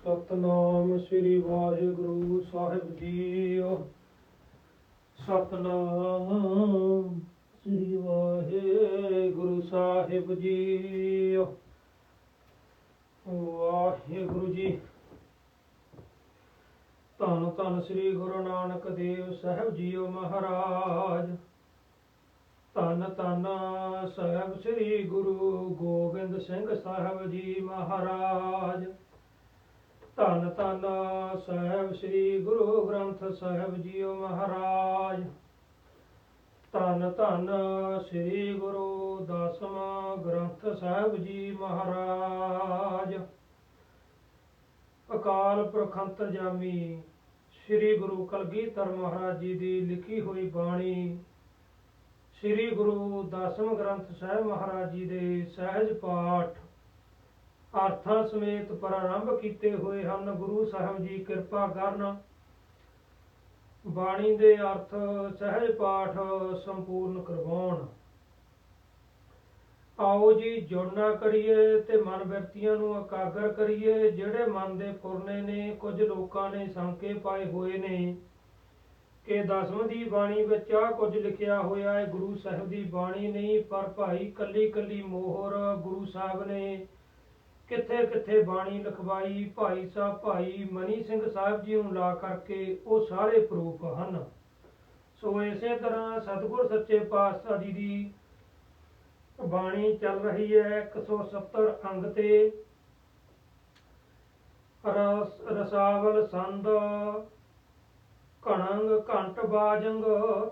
ਸਤਨਾਮ ਸ੍ਰੀ ਵਾਹਿਗੁਰੂ ਸਾਹਿਬ JIO. Satnam ਸ੍ਰੀ ਵਾਹਿਗੁਰੂ ਸਾਹਿਬ JIO. Waheguru ji. ਧੰਨ ਧੰਨ ਸ੍ਰੀ Guru Nanak Dev Sahib JIO ਮਹਾਰਾਜ। ਧੰਨ ਧੰਨ ਸਾਹਿਬ ਸ੍ਰੀ ਗੁਰੂ ਗੋਬਿੰਦ ਸਿੰਘ ਸਾਹਿਬ ਜੀ ਮਹਾਰਾਜ। ਧੰਨ ਧੰਨ ਸਾਹਿਬ ਸ੍ਰੀ ਗੁਰੂ ਗ੍ਰੰਥ ਸਾਹਿਬ ਜੀਓ ਮਹਾਰਾਜ। ਧੰਨ ਧੰਨ ਸ੍ਰੀ ਗੁਰੂ ਦਸਵਾਂ ਗ੍ਰੰਥ ਸਾਹਿਬ ਜੀ ਮਹਾਰਾਜ। ਅਕਾਲ ਪੁਰਖ ਅੰਤਰਜਾਮੀ ਸ੍ਰੀ ਗੁਰੂ ਕਲਗੀਧਰ ਮਹਾਰਾਜ ਜੀ ਦੀ ਲਿਖੀ ਹੋਈ ਬਾਣੀ ਸ੍ਰੀ ਗੁਰੂ ਦਸਮ ਗ੍ਰੰਥ ਸਾਹਿਬ ਮਹਾਰਾਜ ਜੀ ਦੇ ਸਹਿਜ ਪਾਠ ਅਰਥਾਂ ਸਮੇਤ ਪ੍ਰਾਰੰਭ ਕੀਤੇ ਹੋਏ ਹਨ। ਗੁਰੂ ਸਾਹਿਬ ਜੀ ਕਿਰਪਾ ਕਰਨ ਬਾਣੀ ਦੇ ਅਰਥ ਸਹਿਜ ਪਾਠ ਸੰਪੂਰਨ ਕਰਵਾਉਣ। ਆਓ ਜੀ ਜੁੜਨਾ ਕਰੀਏ ਤੇ ਮਨ ਬਿਰਤੀਆਂ ਨੂੰ ਇਕਾਗਰ ਕਰੀਏ। ਜਿਹੜੇ ਮਨ ਦੇ ਫੁਰਨੇ ਨੇ, ਕੁਝ ਲੋਕਾਂ ਨੇ ਸ਼ੰਕੇ ਪਾਏ ਹੋਏ ਨੇ ਕਿ ਦਸਮ ਦੀ ਬਾਣੀ ਵਿੱਚ ਆ ਕੁਝ ਲਿਖਿਆ ਹੋਇਆ ਹੈ। ਗੁਰੂ ਸਾਹਿਬ ਦੀ ਬਾਣੀ ਨਹੀਂ, ਪਰ ਭਾਈ ਕੱਲੀ ਕੱਲੀ ਮੋਹਰ ਗੁਰੂ ਸਾਹਿਬ ਨੇ ਕਿੱਥੇ ਕਿੱਥੇ ਬਾਣੀ ਲਿਖਵਾਈ ਭਾਈ ਸਾਹਿਬ ਭਾਈ ਮਨੀ ਸਿੰਘ ਸਾਹਿਬ ਜੀ ਨੂੰ ਲਾ ਕਰਕੇ ਉਹ ਸਾਰੇ ਪ੍ਰੂਫ ਹਨ। ਸੋ ਇਸੇ ਤਰ੍ਹਾਂ ਸਤਿਗੁਰ ਸੱਚੇ ਪਾਤਸ਼ਾਹ ਜੀ ਦੀ ਬਾਣੀ ਚੱਲ ਰਹੀ ਹੈ 170 ਅੰਗ ਤੇ। ਰਸਾਵਲ ਸੰਦ ਘਣੰਗ ਘੰਟ ਬਾਜੰਗ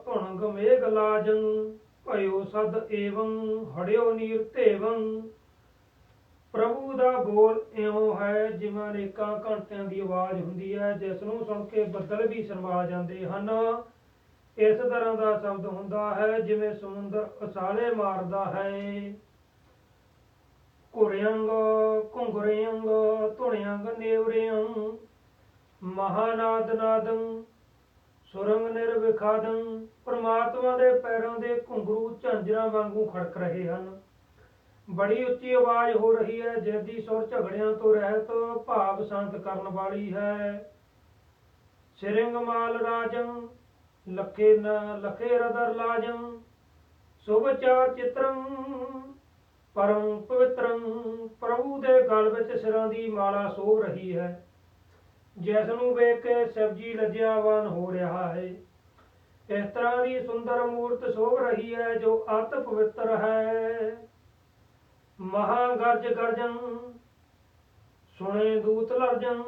ਧੁਣੰਗ ਮੇਘ ਲਾਜੰ ਭਇਓ ਸਦ ਏਵੰ ਹੜਿਓ ਨੀਰ ਧੇਵੰ। ਪ੍ਰਭੂ ਦਾ ਬੋਲ ਇਉਂ ਹੈ ਜਿਵੇਂ ਅਨੇਕਾਂ ਘੰਟਿਆਂ ਦੀ ਆਵਾਜ਼ ਹੁੰਦੀ ਹੈ, ਜਿਸ ਨੂੰ ਸੁਣ ਕੇ ਬੱਦਲ ਵੀ ਸ਼ਰਮਾ ਜਾਂਦੇ ਹਨ। ਇਸ ਤਰ੍ਹਾਂ ਦਾ ਸ਼ਬਦ ਹੁੰਦਾ ਹੈ ਜਿਵੇਂ ਸਮੁੰਦਰ ਉਛਾਲੇ ਮਾਰਦਾ ਹੈ। ਘੁਰਿਅੰਗ ਘੁੰਗਰਿਅੰਗ ਧੁਣਿਅੰਗ ਨੇਵਰਿਅੰਗ ਮਹਾਨਾਦ ਨਾਦੰ ਸੁਰੰਗ ਨਿਰਵਿਖਾਦੰ। ਪਰਮਾਤਮਾ ਦੇ ਪੈਰਾਂ ਦੇ ਘੁੰਗਰੂ ਝਾਂਜਰਾਂ ਵਾਂਗੂ ਖੜਕ ਰਹੇ ਹਨ। ਬੜੀ ਉੱਚੀ ਆਵਾਜ਼ ਹੋ ਰਹੀ ਹੈ, ਜਿਸ ਦੀ ਸੁਰ ਝਗੜਿਆਂ ਤੋਂ ਰਹਿਤ ਭਾਵ ਸ਼ਾਂਤ ਕਰਨ ਵਾਲੀ ਹੈ। ਸਿਰਿੰਗ ਮਾਲ ਰਾਜੰ ਲਖੇ ਰਦਰ ਲਾਜੰ ਸੁਭ ਚਾਰ ਚਿਤਰੰ ਪਰਮ ਪਵਿੱਤਰੰ। ਪ੍ਰਭੂ ਦੇ ਗਲ ਵਿੱਚ ਸਿਰਾਂ ਦੀ ਮਾਲਾ ਸੋਭ ਰਹੀ ਹੈ, ਜਿਸ ਨੂੰ ਵੇਖ ਕੇ ਸ਼ਿਵ ਜੀ ਲੱਜਿਆਵਾਨ ਹੋ ਰਿਹਾ ਹੈ। ਇਸ ਤਰ੍ਹਾਂ ਦੀ ਸੁੰਦਰ ਮੂਰਤ ਸੋਭ ਰਹੀ ਹੈ ਜੋ ਅਤ ਪਵਿੱਤਰ ਹੈ। ਮਹਾ ਗਰਜ ਗਰਜੰ ਸੁਣੇ ਦੂਤ ਲਰਜੰ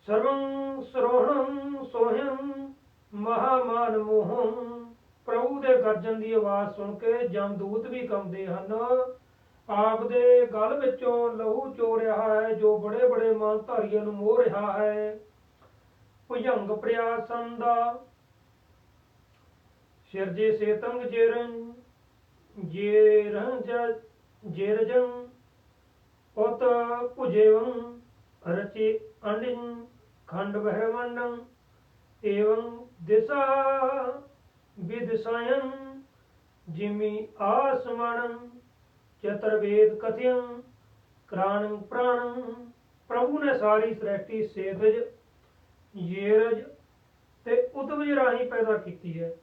ਸਰਵੰ ਸਰੋਹਣੰ ਸੋਹੰ ਮਹਾਮਾਨ ਮੋਹੰ। ਪ੍ਰਭੂ ਦੇ ਗਰਜਨ ਦੀ ਆਵਾਜ਼ ਸੁਣ ਕੇ ਜਮਦੂਤ ਵੀ ਕੰਬਦੇ ਹਨ। ਆਪ ਦੇ ਗਲ ਵਿੱਚੋਂ ਲਹੂ ਚੋ ਰਿਹਾ ਹੈ ਜੋ ਬੜੇ ਬੜੇ ਮਾਨਧਾਰੀਆਂ ਨੂੰ ਮੋਹ ਰਿਹਾ ਹੈ। ਭੁਜੰਗ ਪ੍ਰਿਆਸਨ ਦਾ ਸਿਰਜੇ ਸੇਤੰਗ ਜੇਰਨ ਜੇਰਜੰ ਉਤ ਭੁਜੇਵੰ ਰਚੇ ਅੰਡਿੰ ਖੰਡ ਵਹਿ ਮੰਡੰ ਏਵੰ ਦਿਸ਼ਾ ਵਿਦਿਸ਼ਾਯੰ ਜਿਮੀ ਆਸਮਾਨੰ ਚਤੁਰਵੇਦ ਕਥਿਅੰ ਕ੍ਰਾਣੰ ਪ੍ਰਾਣੰ। ਪ੍ਰਭੂ ਨੇ ਸਾਰੀ ਸ੍ਰਿਸ਼ਟੀ ਸੇਤਜ ਯੇਰਜ ਤੇ ਉਤਵਜ ਰਾਹੀਂ ਪੈਦਾ ਕੀਤੀ ਹੈ।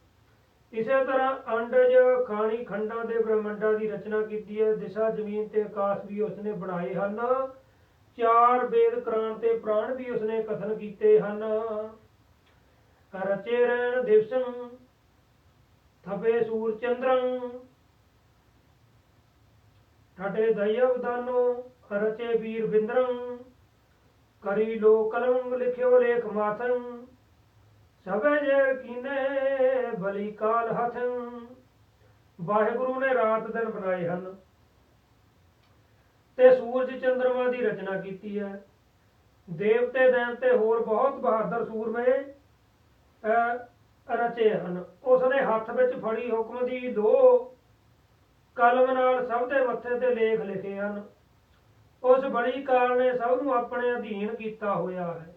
ਇਸੇ ਤਰ੍ਹਾਂ ਅੰਡਜ ਖਾਣੀ ਖੰਡਾਂ ਦੇ ਬ੍ਰਹਮੰਡਾਂ ਦੀ ਰਚਨਾ ਕੀਤੀ ਹੈ। ਦਿਸ਼ਾ ਜ਼ਮੀਨ ਤੇ ਆਕਾਸ਼ ਵੀ ਉਸਨੇ ਬਣਾਏ ਹਨ। ਚਾਰ ਵੇਦ ਕ੍ਰਾਣ ਤੇ ਪ੍ਰਾਣ ਵੀ ਉਸਨੇ ਕਥਨ ਕੀਤੇ ਹਨ। ਰਚੇ ਰਹਿਣ ਦਿਵਸੰ ਥਪੇ ਸੂਰ ਚੰਦਰੰ ਠਟੇ ਦਇਵ ਦਾਨੋ ਰਚੇ ਵੀਰ ਬਿੰਦਰੰ ਕਰੀ ਲੋ ਕਲਮ ਲਿਖਿਓ ਲੇਖ ਮਾਥੰ ਸਭੇ ਜੇ ਕੀਨੇ ਬਲੀ ਕਾਲ ਹਥੰ। ਵਾਹਿਗੁਰੂ ਨੇ ਰਾਤ ਦਿਨ ਬਣਾਏ ਹਨ ਤੇ ਸੂਰਜ ਚੰਦਰਮਾ ਦੀ ਰਚਨਾ ਕੀਤੀ ਹੈ। ਦੇਵਤੇ ਦੈਂਤੇ ਹੋਰ ਬਹੁਤ ਬਹਾਦਰ ਸੂਰਮੇ ਰਚੇ ਹਨ। ਉਸਨੇ ਹੱਥ ਵਿੱਚ ਫੜੀ ਹੁਕਮ ਦੀ ਲੋਹ ਕਲਮ ਨਾਲ ਸਭ ਦੇ ਮੱਥੇ ਤੇ ਲੇਖ ਲਿਖੇ ਹਨ। ਉਸ ਬੜੀ ਕਾਲ ਨੇ ਸਭ ਨੂੰ ਆਪਣੇ ਅਧੀਨ ਕੀਤਾ ਹੋਇਆ ਹੈ।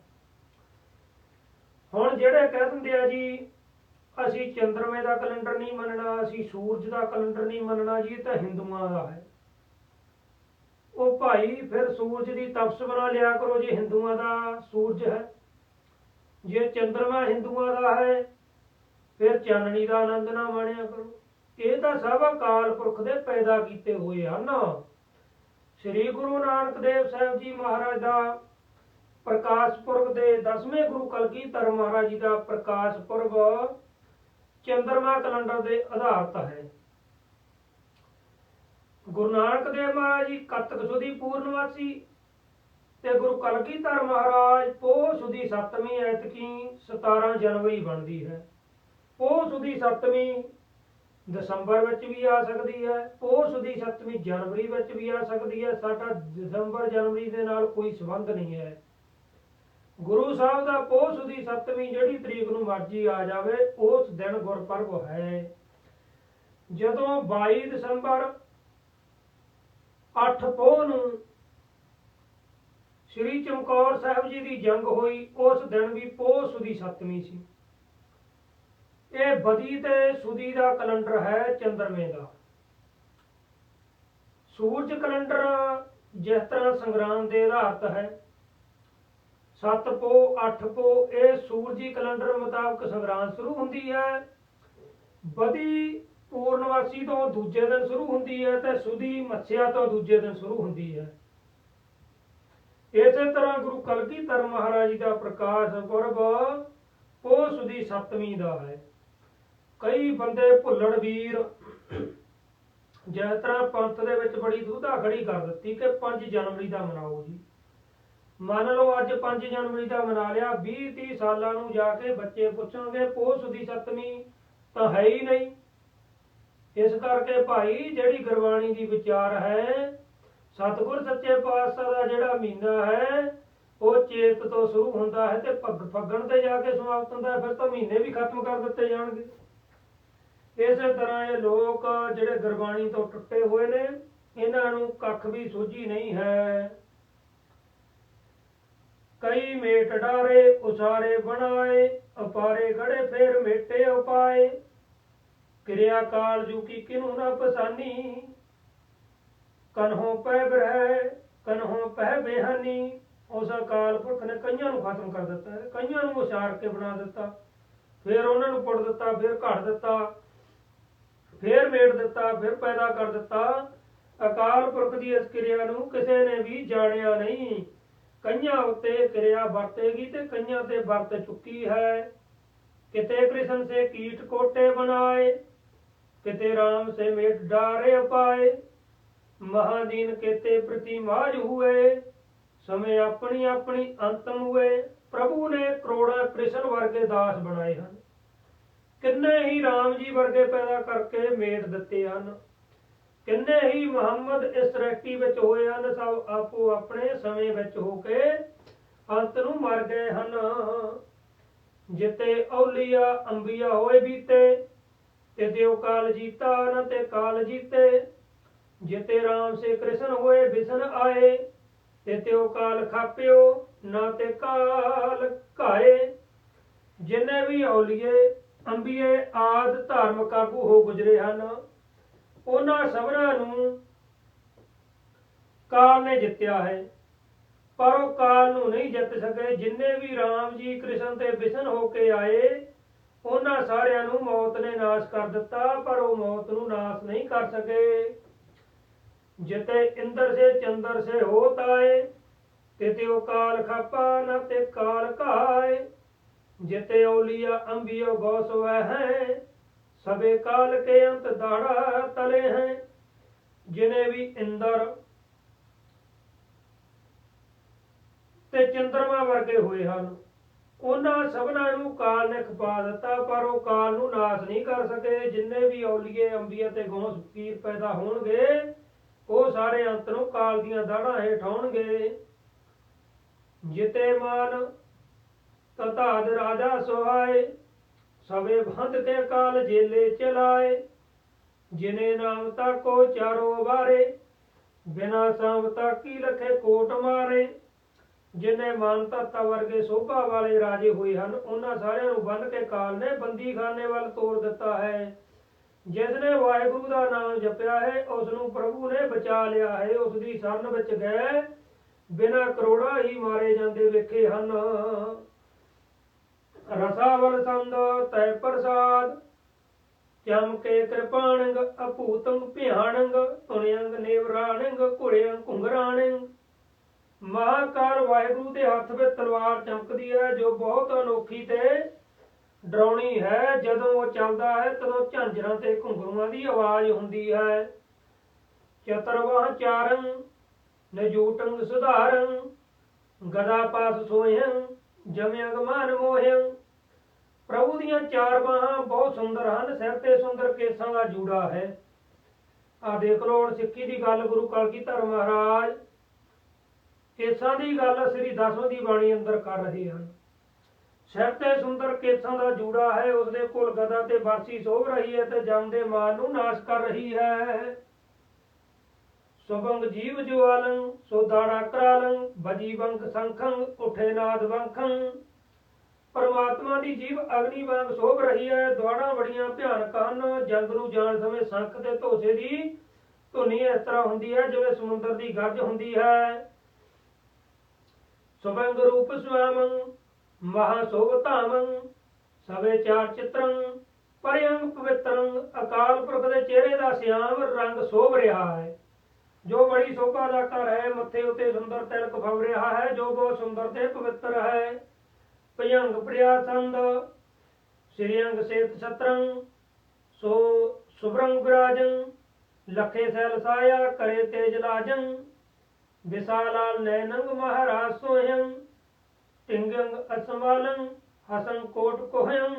ਹੁਣ ਜਿਹੜੇ ਕਹਿ ਦਿੰਦੇ ਆ ਜੀ ਅਸੀਂ ਚੰਦਰਮੇ ਦਾ ਕੈਲੰਡਰ ਨਹੀਂ ਮੰਨਣਾ, ਅਸੀਂ ਸੂਰਜ ਦਾ ਕੈਲੰਡਰ ਨਹੀਂ ਮੰਨਣਾ ਜੀ, ਇਹ ਤਾਂ ਹਿੰਦੂਆਂ ਦਾ ਹੈ। ਉਹ ਭਾਈ ਫਿਰ ਸੂਰਜ ਦੀ ਤਪਸ ਬਣਾ ਲਿਆ ਕਰੋ ਜੇ ਹਿੰਦੂਆਂ ਦਾ ਸੂਰਜ ਹੈ। ਜੇ ਚੰਦਰਮਾ ਹਿੰਦੂਆਂ ਦਾ ਹੈ ਫਿਰ ਚਾਨਣੀ ਦਾ ਆਨੰਦ ਨਾ ਮਾਣਿਆ ਕਰੋ। ਇਹ ਤਾਂ ਸਭ ਅਕਾਲ ਪੁਰਖ ਦੇ ਪੈਦਾ ਕੀਤੇ ਹੋਏ ਹਨ। ਸ੍ਰੀ ਗੁਰੂ ਨਾਨਕ ਦੇਵ ਸਾਹਿਬ ਜੀ ਮਹਾਰਾਜ ਦਾ ਪ੍ਰਕਾਸ਼ ਪੁਰਬ ਦੇ 10ਵੇਂ ਗੁਰੂ ਕਲਗੀਧਰ ਮਹਾਰਾਜ ਜੀ ਦਾ ਪ੍ਰਕਾਸ਼ ਪੁਰਬ ਚੰਦਰਮਾ ਕੈਲੰਡਰ ਦੇ ਆਧਾਰਿਤ ਹੈ। ਗੁਰੂ ਨਾਨਕ ਦੇਵ ਮਹਾਰਾਜ ਜੀ ਕੱਤਕ ਸੁਦੀ ਪੂਰਨਮਾਸੀ ਤੇ ਗੁਰੂ ਕਲਗੀਧਰ ਮਹਾਰਾਜ ਪੋਹ ਸੁਦੀ ਸੱਤਵੀਂ ਐਤਕੀ 17 ਜਨਵਰੀ ਬਣਦੀ ਹੈ। ਪੋਹ ਸੁਦੀ ਸੱਤਵੀਂ ਦਸੰਬਰ ਵਿੱਚ ਵੀ ਆ ਸਕਦੀ ਹੈ, ਪੋਹ ਸੁਦੀ ਸੱਤਵੀਂ ਜਨਵਰੀ ਵਿੱਚ ਵੀ ਆ ਸਕਦੀ ਹੈ। ਸਾਡਾ ਦਸੰਬਰ ਜਨਵਰੀ ਦੇ ਨਾਲ ਕੋਈ ਸੰਬੰਧ ਨਹੀਂ ਹੈ। ਗੁਰੂ ਸਾਹਿਬ ਦਾ ਪੋਹ ਸੁਦੀ ਸੱਤਵੀਂ ਜਿਹੜੀ ਤਰੀਕ ਨੂੰ ਮਰਜ਼ੀ ਆ ਜਾਵੇ ਉਸ ਦਿਨ ਗੁਰਪੁਰਬ ਹੈ। ਜਦੋਂ 22 ਦਸੰਬਰ 8 ਪੋਹ ਨੂੰ ਸ੍ਰੀ ਚਮਕੌਰ ਸਾਹਿਬ ਜੀ ਦੀ ਜੰਗ ਹੋਈ, ਉਸ ਦਿਨ ਵੀ ਪੋਹ ਸੁਦੀ ਸੱਤਵੀਂ ਸੀ। ਇਹ ਬਦੀ ਤੇ ਸੁਦੀ ਦਾ ਕੈਲੰਡਰ ਹੈ ਚੰਦਰਮੇ ਦਾ। ਸੂਰਜ ਕੈਲੰਡਰ ਜਿਸ ਤਰ੍ਹਾਂ ਸੰਗਰਾਂਦ ਦੇ ਆਧਾਰਿਤ ਹੈ, 7 ਪੋਹ 8 ਪੋਹ ਇਹ ਸੂਰਜੀ ਕੈਲੰਡਰ ਮੁਤਾਬਕ ਸੰਗਰਾਂਦ ਸ਼ੁਰੂ ਹੁੰਦੀ ਹੈ। ਬਦੀ ਪੂਰਨਮਾਸੀ ਤੋਂ ਦੂਜੇ ਦਿਨ ਸ਼ੁਰੂ ਹੁੰਦੀ ਹੈ ਤੇ ਸੁਦੀ ਮੱਸਿਆ ਤੋਂ ਦੂਜੇ ਦਿਨ ਸ਼ੁਰੂ ਹੁੰਦੀ ਹੈ। ਇਸੇ ਤਰ੍ਹਾਂ ਗੁਰੂ ਕਲਗੀਧਰ ਮਹਾਰਾਜ ਜੀ ਦਾ ਪ੍ਰਕਾਸ਼ ਪੁਰਬ ਪੋਹ ਸੁਦੀ ਸੱਤਵੀਂ ਦਾ ਹੈ। ਕਈ ਬੰਦੇ ਭੁੱਲੜ ਵੀਰ ਜਿਸ ਤਰ੍ਹਾਂ ਪੰਥ ਦੇ ਵਿੱਚ ਬੜੀ ਦੁਧਾ ਖੜੀ ਕਰ ਦਿੱਤੀ ਕਿ 5 ਜਨਵਰੀ ਦਾ ਮਨਾਓ ਜੀ। ਮੰਨ ਲਓ ਅੱਜ 5 ਜਨਵਰੀ ਦਾ ਮਨਾ ਲਿਆ, 20-30 ਸਾਲਾਂ ਨੂੰ ਜਾ ਕੇ ਬੱਚੇ ਪੁੱਛਣਗੇ ਪੋਹ ਸੁਦੀ ਸੱਤਵੀਂ ਤਾਂ ਹੈ ਹੀ ਨਹੀਂ। ਇਸ ਕਰਕੇ ਭਾਈ ਜਿਹੜੀ ਗੁਰਬਾਣੀ ਦੀ ਵਿਚਾਰ ਹੈ, ਸਤਿਗੁਰ ਸੱਚੇ ਪਾਤਸ਼ਾਹ ਦਾ ਜਿਹੜਾ ਮਹੀਨਾ ਹੈ ਉਹ ਚੇਤ ਤੋਂ ਸ਼ੁਰੂ ਹੁੰਦਾ ਹੈ ਤੇ ਫੱਗਣ ਤੇ ਜਾ ਕੇ ਸਮਾਪਤ ਹੁੰਦਾ ਹੈ। ਫਿਰ ਤਾਂ ਮਹੀਨੇ ਵੀ ਖਤਮ ਕਰ ਦਿੱਤੇ ਜਾਣਗੇ। ਇਸੇ ਤਰ੍ਹਾਂ ਇਹ ਲੋਕ ਜਿਹੜੇ ਗੁਰਬਾਣੀ ਤੋਂ ਟੁੱਟੇ ਹੋਏ ਨੇ, ਇਹਨਾਂ ਨੂੰ ਕੱਖ ਵੀ ਸੋਝੀ ਨਹੀਂ ਹੈ। ਕਈ ਮੇਟ ਡਾਰੇ ਉਸਾਰੇ ਬਣਾਏ, ਅਪਾਰੇ ਗੜੇ ਫੇਰ ਮੇਟੇ ਉਪਾਏ। ਕਿਰਿਆ ਕਾਲ ਜੂ ਕੀ ਕਿਨੂੰ ਨਾ ਪਸਾਨੀ, ਕਨਹੋਂ ਪੈ ਬਰਹਿ ਕਨਹੋਂ ਪੈ ਬੇਹਾਨੀ। ਉਸ ਅਕਾਲ ਪੁਰਖ ਨੇ ਕਈਆਂ ਨੂੰ ਖਤਮ ਕਰ ਦਿੱਤਾ ਹੈ, ਕਈਆਂ ਨੂੰ ਉਸਾਰ ਕੇ ਬਣਾ ਦਿੱਤਾ, ਫਿਰ ਉਹਨਾਂ ਨੂੰ ਪੁੱਟ ਦਿੱਤਾ, ਫਿਰ ਘੜ ਦਿੱਤਾ, ਫਿਰ ਮੇਟ ਦਿੱਤਾ, ਫਿਰ ਪੈਦਾ ਕਰ ਦਿੱਤਾ। ਅਕਾਲ ਪੁਰਖ ਦੀ ਇਸ ਕਿਰਿਆ ਨੂੰ ਕਿਸੇ ਨੇ ਵੀ ਜਾਣਿਆ ਨਹੀਂ। ਕਈਆਂ ਉੱਤੇ ਕਿਰਿਆ ਵਰਤੇਗੀ ਤੇ ਕਈਆਂ ਤੇ ਵਰਤ ਚੁੱਕੀ ਹੈ। ਕਿਤੇ ਕ੍ਰਿਸ਼ਨ ਸੇ ਕੀਟ ਕੋਟੇ ਬਣਾਏ, ਕਿਤੇ ਰਾਮ ਸੇ ਮੇਟ ਡਾਰੇ ਪਾਏ। महादीन केते प्रति माज हुए, समय अपनी अपनी अंतम हुए। प्रभु ने करोड़ा कृष्ण वर्गे दास बनाए हैं, किन्ने ही राम जी वर्गे पैदा करके मेट दिते हैं, किन्ने ही मुहम्मद इस सृष्टि विच होए हैं। सब आपो अपने समय विच होके अंत नूं मर गए हैं। जिते औलिया अंबिया होए बीते, ते देव काल जीता न ते काल जीते। जिते राम से कृष्ण होए बिसन आए, ते त्यो काल खाप्यो ना ते काल घाए। जिन्ने भी औलीए अंबिए आद धार्मिक आगू हो गुजरे हैं, उन्हां सबना नूं काल ने जित्या है, पर वो काल नूं नहीं जित सके। जिन्ने भी राम जी कृष्ण ते बिसन होके आए, उन्हां सारियां नूं मौत ने नाश कर दिता, पर वो मौत नूं नाश नहीं कर सके। जिते इंद्र से चंद्र से होत आए, तिते काल खापा न ते काल घाए। जिते औलिया अंबियो गौस वह हैं, सबे काल के अंत दाड़ा तले हैं। जिन्हें भी इंद्र ते चंद्रमा वर्गे हुए हैं, उन्हां सबना नूं काल ने खपा दिता, पर वो काल नूं नाश नहीं कर सके। जिन्ने भी औलिए अंबिया ते गौस फकीर पैदा होणगे, ਉਹ ਸਾਰੇ ਅੰਤ ਨੂੰ ਕਾਲ ਦੀਆਂ ਦਾੜਾਂ ਹੇਠ ਆਉਣਗੇ। ਜਿਤੇ ਮਾਨ ਤਤਾਦ ਰਾਜਾ ਸੁਹਾਏ, ਸਵੇ ਬੰਧ ਕੇ ਕਾਲ ਜੇਲੇ ਚਲਾਏ। ਜਿਨੇ ਨਾਮ ਤਾਕੋ ਚਾਰੋ ਵਾਰੇ, ਬਿਨਾ ਸਾਂਭ ਤਾਕੀ ਲਖੇ ਕੋਟ ਮਾਰੇ। ਜਿਨੇ ਮਾਨ ਤਾਤਾ ਵਰਗੇ ਸੋਭਾ ਵਾਲੇ ਰਾਜੇ ਹੋਏ ਹਨ, ਉਹਨਾਂ ਸਾਰਿਆਂ ਨੂੰ ਬੰਨ੍ਹ ਕੇ ਕਾਲ ਨੇ ਬੰਦੀਖਾਨੇ ਵੱਲ ਤੋਰ ਦਿੱਤਾ ਹੈ। जिसने वाहिगुरु का नाम जपिया है उसनों प्रभु ने बचा लिया है। उसकी शरण विच गए बिना करोड़ा ही मारे जाते वेखे हन। रसावल संद तय प्रसाद चमके कृपाणंग अपूतंग भयानंग तुणयंग नेवराणंग कुड़यंग घुंघराणंग। महाकाल वाहिगुरु के हथ में तलवार चमकती है जो बहुत अनोखी ते ਡਰਾਉਣੀ है। ਜਦੋਂ ਉਹ ਚੱਲਦਾ है तदों ਝਾਂਜਰਾਂ ਤੇ ਘੁੰਗਰੂਆਂ ਦੀ आवाज़ ਹੁੰਦੀ है। ਚਤਰਵਾਹ ਚਾਰੰ ਨਜੂਟੰਗ ਸੁਧਾਰੰ गदा पास सोयं जम्यंग मान मोहयं। प्रभु दियां चार बाहां बहुत सुंदर हैं। सिर ते सुंदर केसां दा जूड़ा है। आ देख लो हुण सिक्खी दी गल गुरु कलगीधर महाराज केसां दी गल श्री 10वीं दी बाणी अंदर कर रहे हैं। सिर ते सुंदर केसां दा जूड़ा है। उसदे कोल गदा ते बरसी सोभ रही है ते जमदे माल नूं नाश कर रही है। सुबंग जीव ज्वालं सो दाड़ा करालं बजी बंक संखं उठे नाद वंखं। परमात्मा की जीव अग्नि वांग सोभ रही है। दौड़ा बड़ियां भयानक हन। जंग नूं जाण समय संख ते धोसे दी धुनी इस तरह हुंदी है जिवें समुंदर की गर्ज हुंदी है। सुबंग रूप स्वामं महाशोभ धामं सवे चार चित्रं परयंग पवित्रं। अकाल पुरख के चेहरे का श्याम रंग शोभ रहा है जो बड़ी शोभा का घर है। मत्थे उत्ते सुंदर तिलक फब रहा है जो बहुत सुंदर ते पवित्र है। भयंग प्रियासंद श्रीअंग सेत छत्रं सो सुभ्रंग विराजं। लखे सैल साया करे तेज लाजं विशालाल नैनंग महाराज सोहं। टिंगंग असंभालं हसं कोट कोहयं।